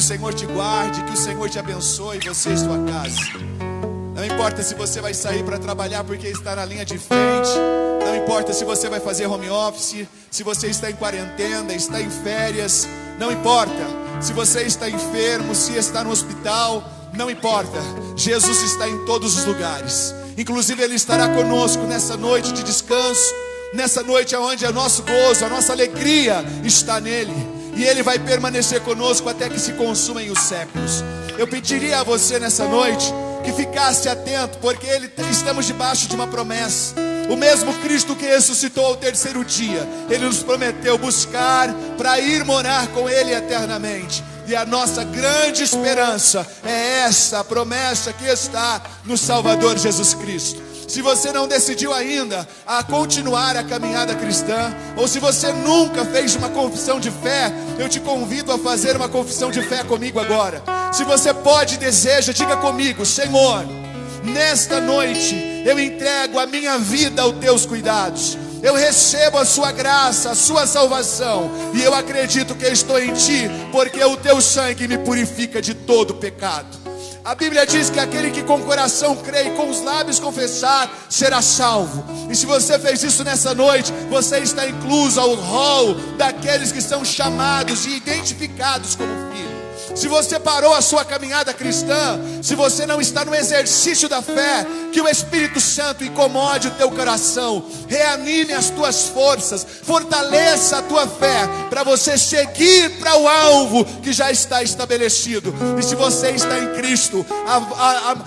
Senhor te guarde, que o Senhor te abençoe, você e sua casa. Não importa se você vai sair para trabalhar porque está na linha de frente. Não importa se você vai fazer home office, se você está em quarentena, está em férias. Não importa se você está enfermo, se está no hospital. Não importa, Jesus está em todos os lugares. Inclusive Ele estará conosco nessa noite de descanso, nessa noite onde o nosso gozo, a nossa alegria está nele. E Ele vai permanecer conosco até que se consumem os séculos. Eu pediria a você nessa noite que ficasse atento, porque estamos debaixo de uma promessa. O mesmo Cristo que ressuscitou ao terceiro dia, Ele nos prometeu buscar para ir morar com Ele eternamente. E a nossa grande esperança é essa promessa que está no Salvador Jesus Cristo. Se você não decidiu ainda a continuar a caminhada cristã, ou se você nunca fez uma confissão de fé, eu te convido a fazer uma confissão de fé comigo agora. Se você pode e deseja, diga comigo: Senhor, nesta noite eu entrego a minha vida aos teus cuidados. Eu recebo a sua graça, a sua salvação, e eu acredito que eu estou em ti, porque o teu sangue me purifica de todo pecado. A Bíblia diz que aquele que com o coração crê e com os lábios confessar, será salvo. E se você fez isso nessa noite, você está incluso ao rol daqueles que são chamados e identificados como filhos. Se você parou a sua caminhada cristã, se você não está no exercício da fé, que o Espírito Santo incomode o teu coração, reanime as tuas forças, fortaleça a tua fé, para você seguir para o alvo que já está estabelecido. E se você está em Cristo,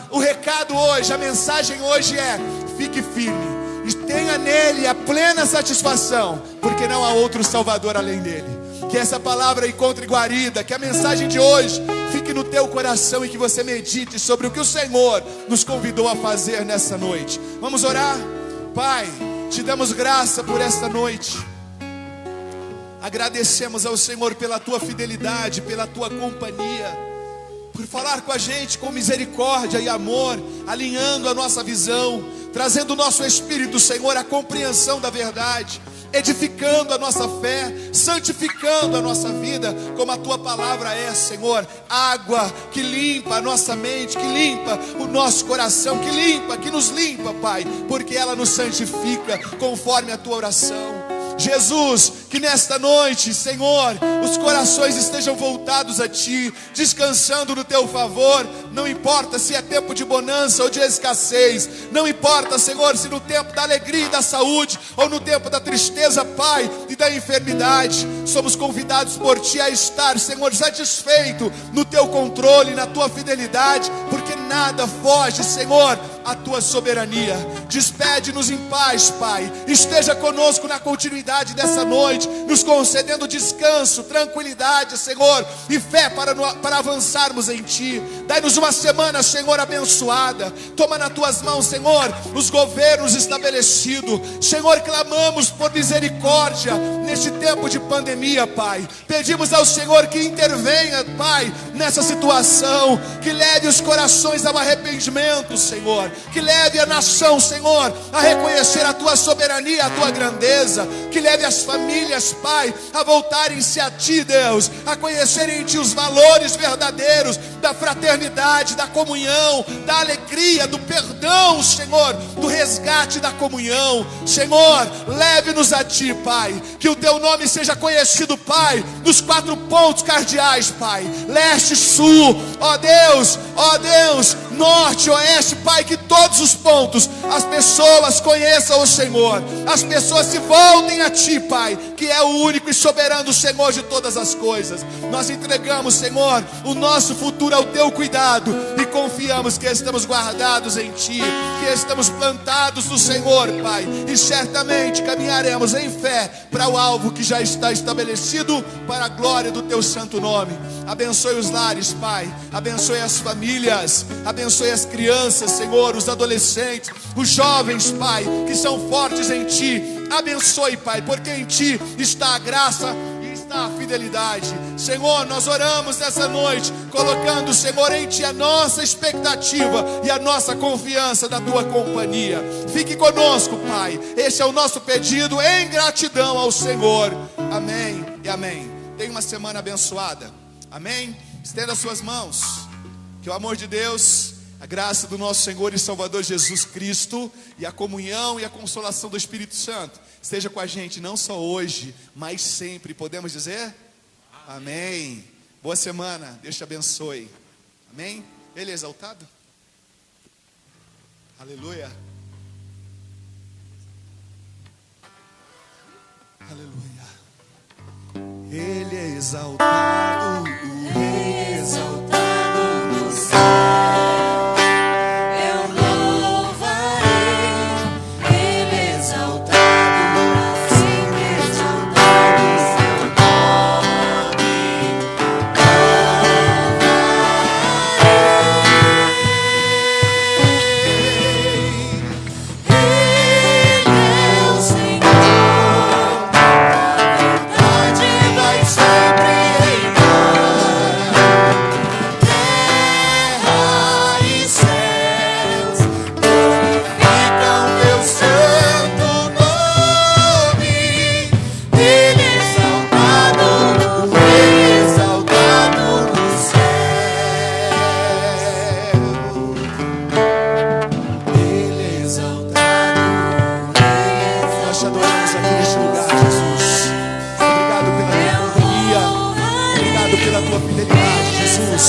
o recado hoje, a mensagem hoje é: fique firme e tenha nele a plena satisfação, porque não há outro Salvador além dele. Que essa palavra encontre guarida, que a mensagem de hoje fique no teu coração e que você medite sobre o que o Senhor nos convidou a fazer nessa noite. Vamos orar? Pai, te damos graça por esta noite. Agradecemos ao Senhor pela tua fidelidade, pela tua companhia, por falar com a gente com misericórdia e amor, alinhando a nossa visão, trazendo o nosso espírito, Senhor, a compreensão da verdade, edificando a nossa fé, santificando a nossa vida, como a tua palavra é, Senhor, água que limpa a nossa mente, que limpa o nosso coração, que nos limpa, Pai, porque ela nos santifica conforme a tua oração. Jesus, que nesta noite, Senhor, os corações estejam voltados a Ti, descansando no Teu favor. Não importa se é tempo de bonança ou de escassez, não importa, Senhor, se no tempo da alegria e da saúde, ou no tempo da tristeza, Pai, e da enfermidade. Somos convidados por Ti a estar, Senhor, satisfeito no Teu controle, na Tua fidelidade, porque nada foge, Senhor, à Tua soberania. Despede-nos em paz, Pai. Esteja conosco na continuidade dessa noite, nos concedendo descanso, tranquilidade, Senhor, e fé para avançarmos em Ti. Dai-nos uma semana, Senhor, abençoada. Toma nas Tuas mãos, Senhor, os governos estabelecidos. Senhor, clamamos por misericórdia neste tempo de pandemia, Pai. Pedimos ao Senhor que intervenha, Pai, nessa situação, que leve os corações ao arrependimento, Senhor, que leve a nação, Senhor, a reconhecer a Tua soberania, a Tua grandeza, que leve as famílias, Pai, a voltarem-se a Ti, Deus, a conhecerem em Ti os valores verdadeiros da fraternidade, da comunhão, da alegria, do perdão, Senhor, do resgate da comunhão. Senhor, leve-nos a Ti, Pai, que o Teu nome seja conhecido, Pai, nos 4 pontos cardeais, Pai, leste, sul, ó Deus, norte, oeste, Pai, que todos os pontos as pessoas conheçam o Senhor, as pessoas se voltem a Ti, Pai, que é o único e soberano Senhor de todas as coisas. Nós entregamos, Senhor, o nosso futuro ao Teu cuidado e confiamos que estamos guardados em Ti, que estamos plantados no Senhor, Pai, e certamente caminharemos em fé para o alvo que já está estabelecido para a glória do Teu santo nome. Abençoe os lares, Pai, abençoe as famílias, abençoe as crianças, Senhor, os adolescentes, os jovens, Pai, que são fortes em Ti. Abençoe, Pai, porque em Ti está a graça e está a fidelidade. Senhor, nós oramos nessa noite, colocando, Senhor, em Ti a nossa expectativa e a nossa confiança da Tua companhia. Fique conosco, Pai. Este é o nosso pedido em gratidão ao Senhor. Amém e amém. Tenha uma semana abençoada. Amém. Estenda as suas mãos. Que o amor de Deus, a graça do nosso Senhor e Salvador Jesus Cristo e a comunhão e a consolação do Espírito Santo esteja com a gente, não só hoje, mas sempre. Podemos dizer? Amém. Boa semana. Deus te abençoe. Amém. Ele é exaltado? Aleluia. Aleluia. Ele é exaltado. O Rei é exaltado no céu. Eu louvarei, Ele é exaltado, sempre exaltado seu nome. Ele é o Senhor, a verdade vai sempre reinar. Terra e céus glorificam teu santo nome. Ele é exaltado, o Rei exaltado no céu. Ele é exaltado, Nós te adoramos aqui neste lugar, Jesus. Obrigado pela tua companhia. Obrigado pela tua fidelidade, Jesus.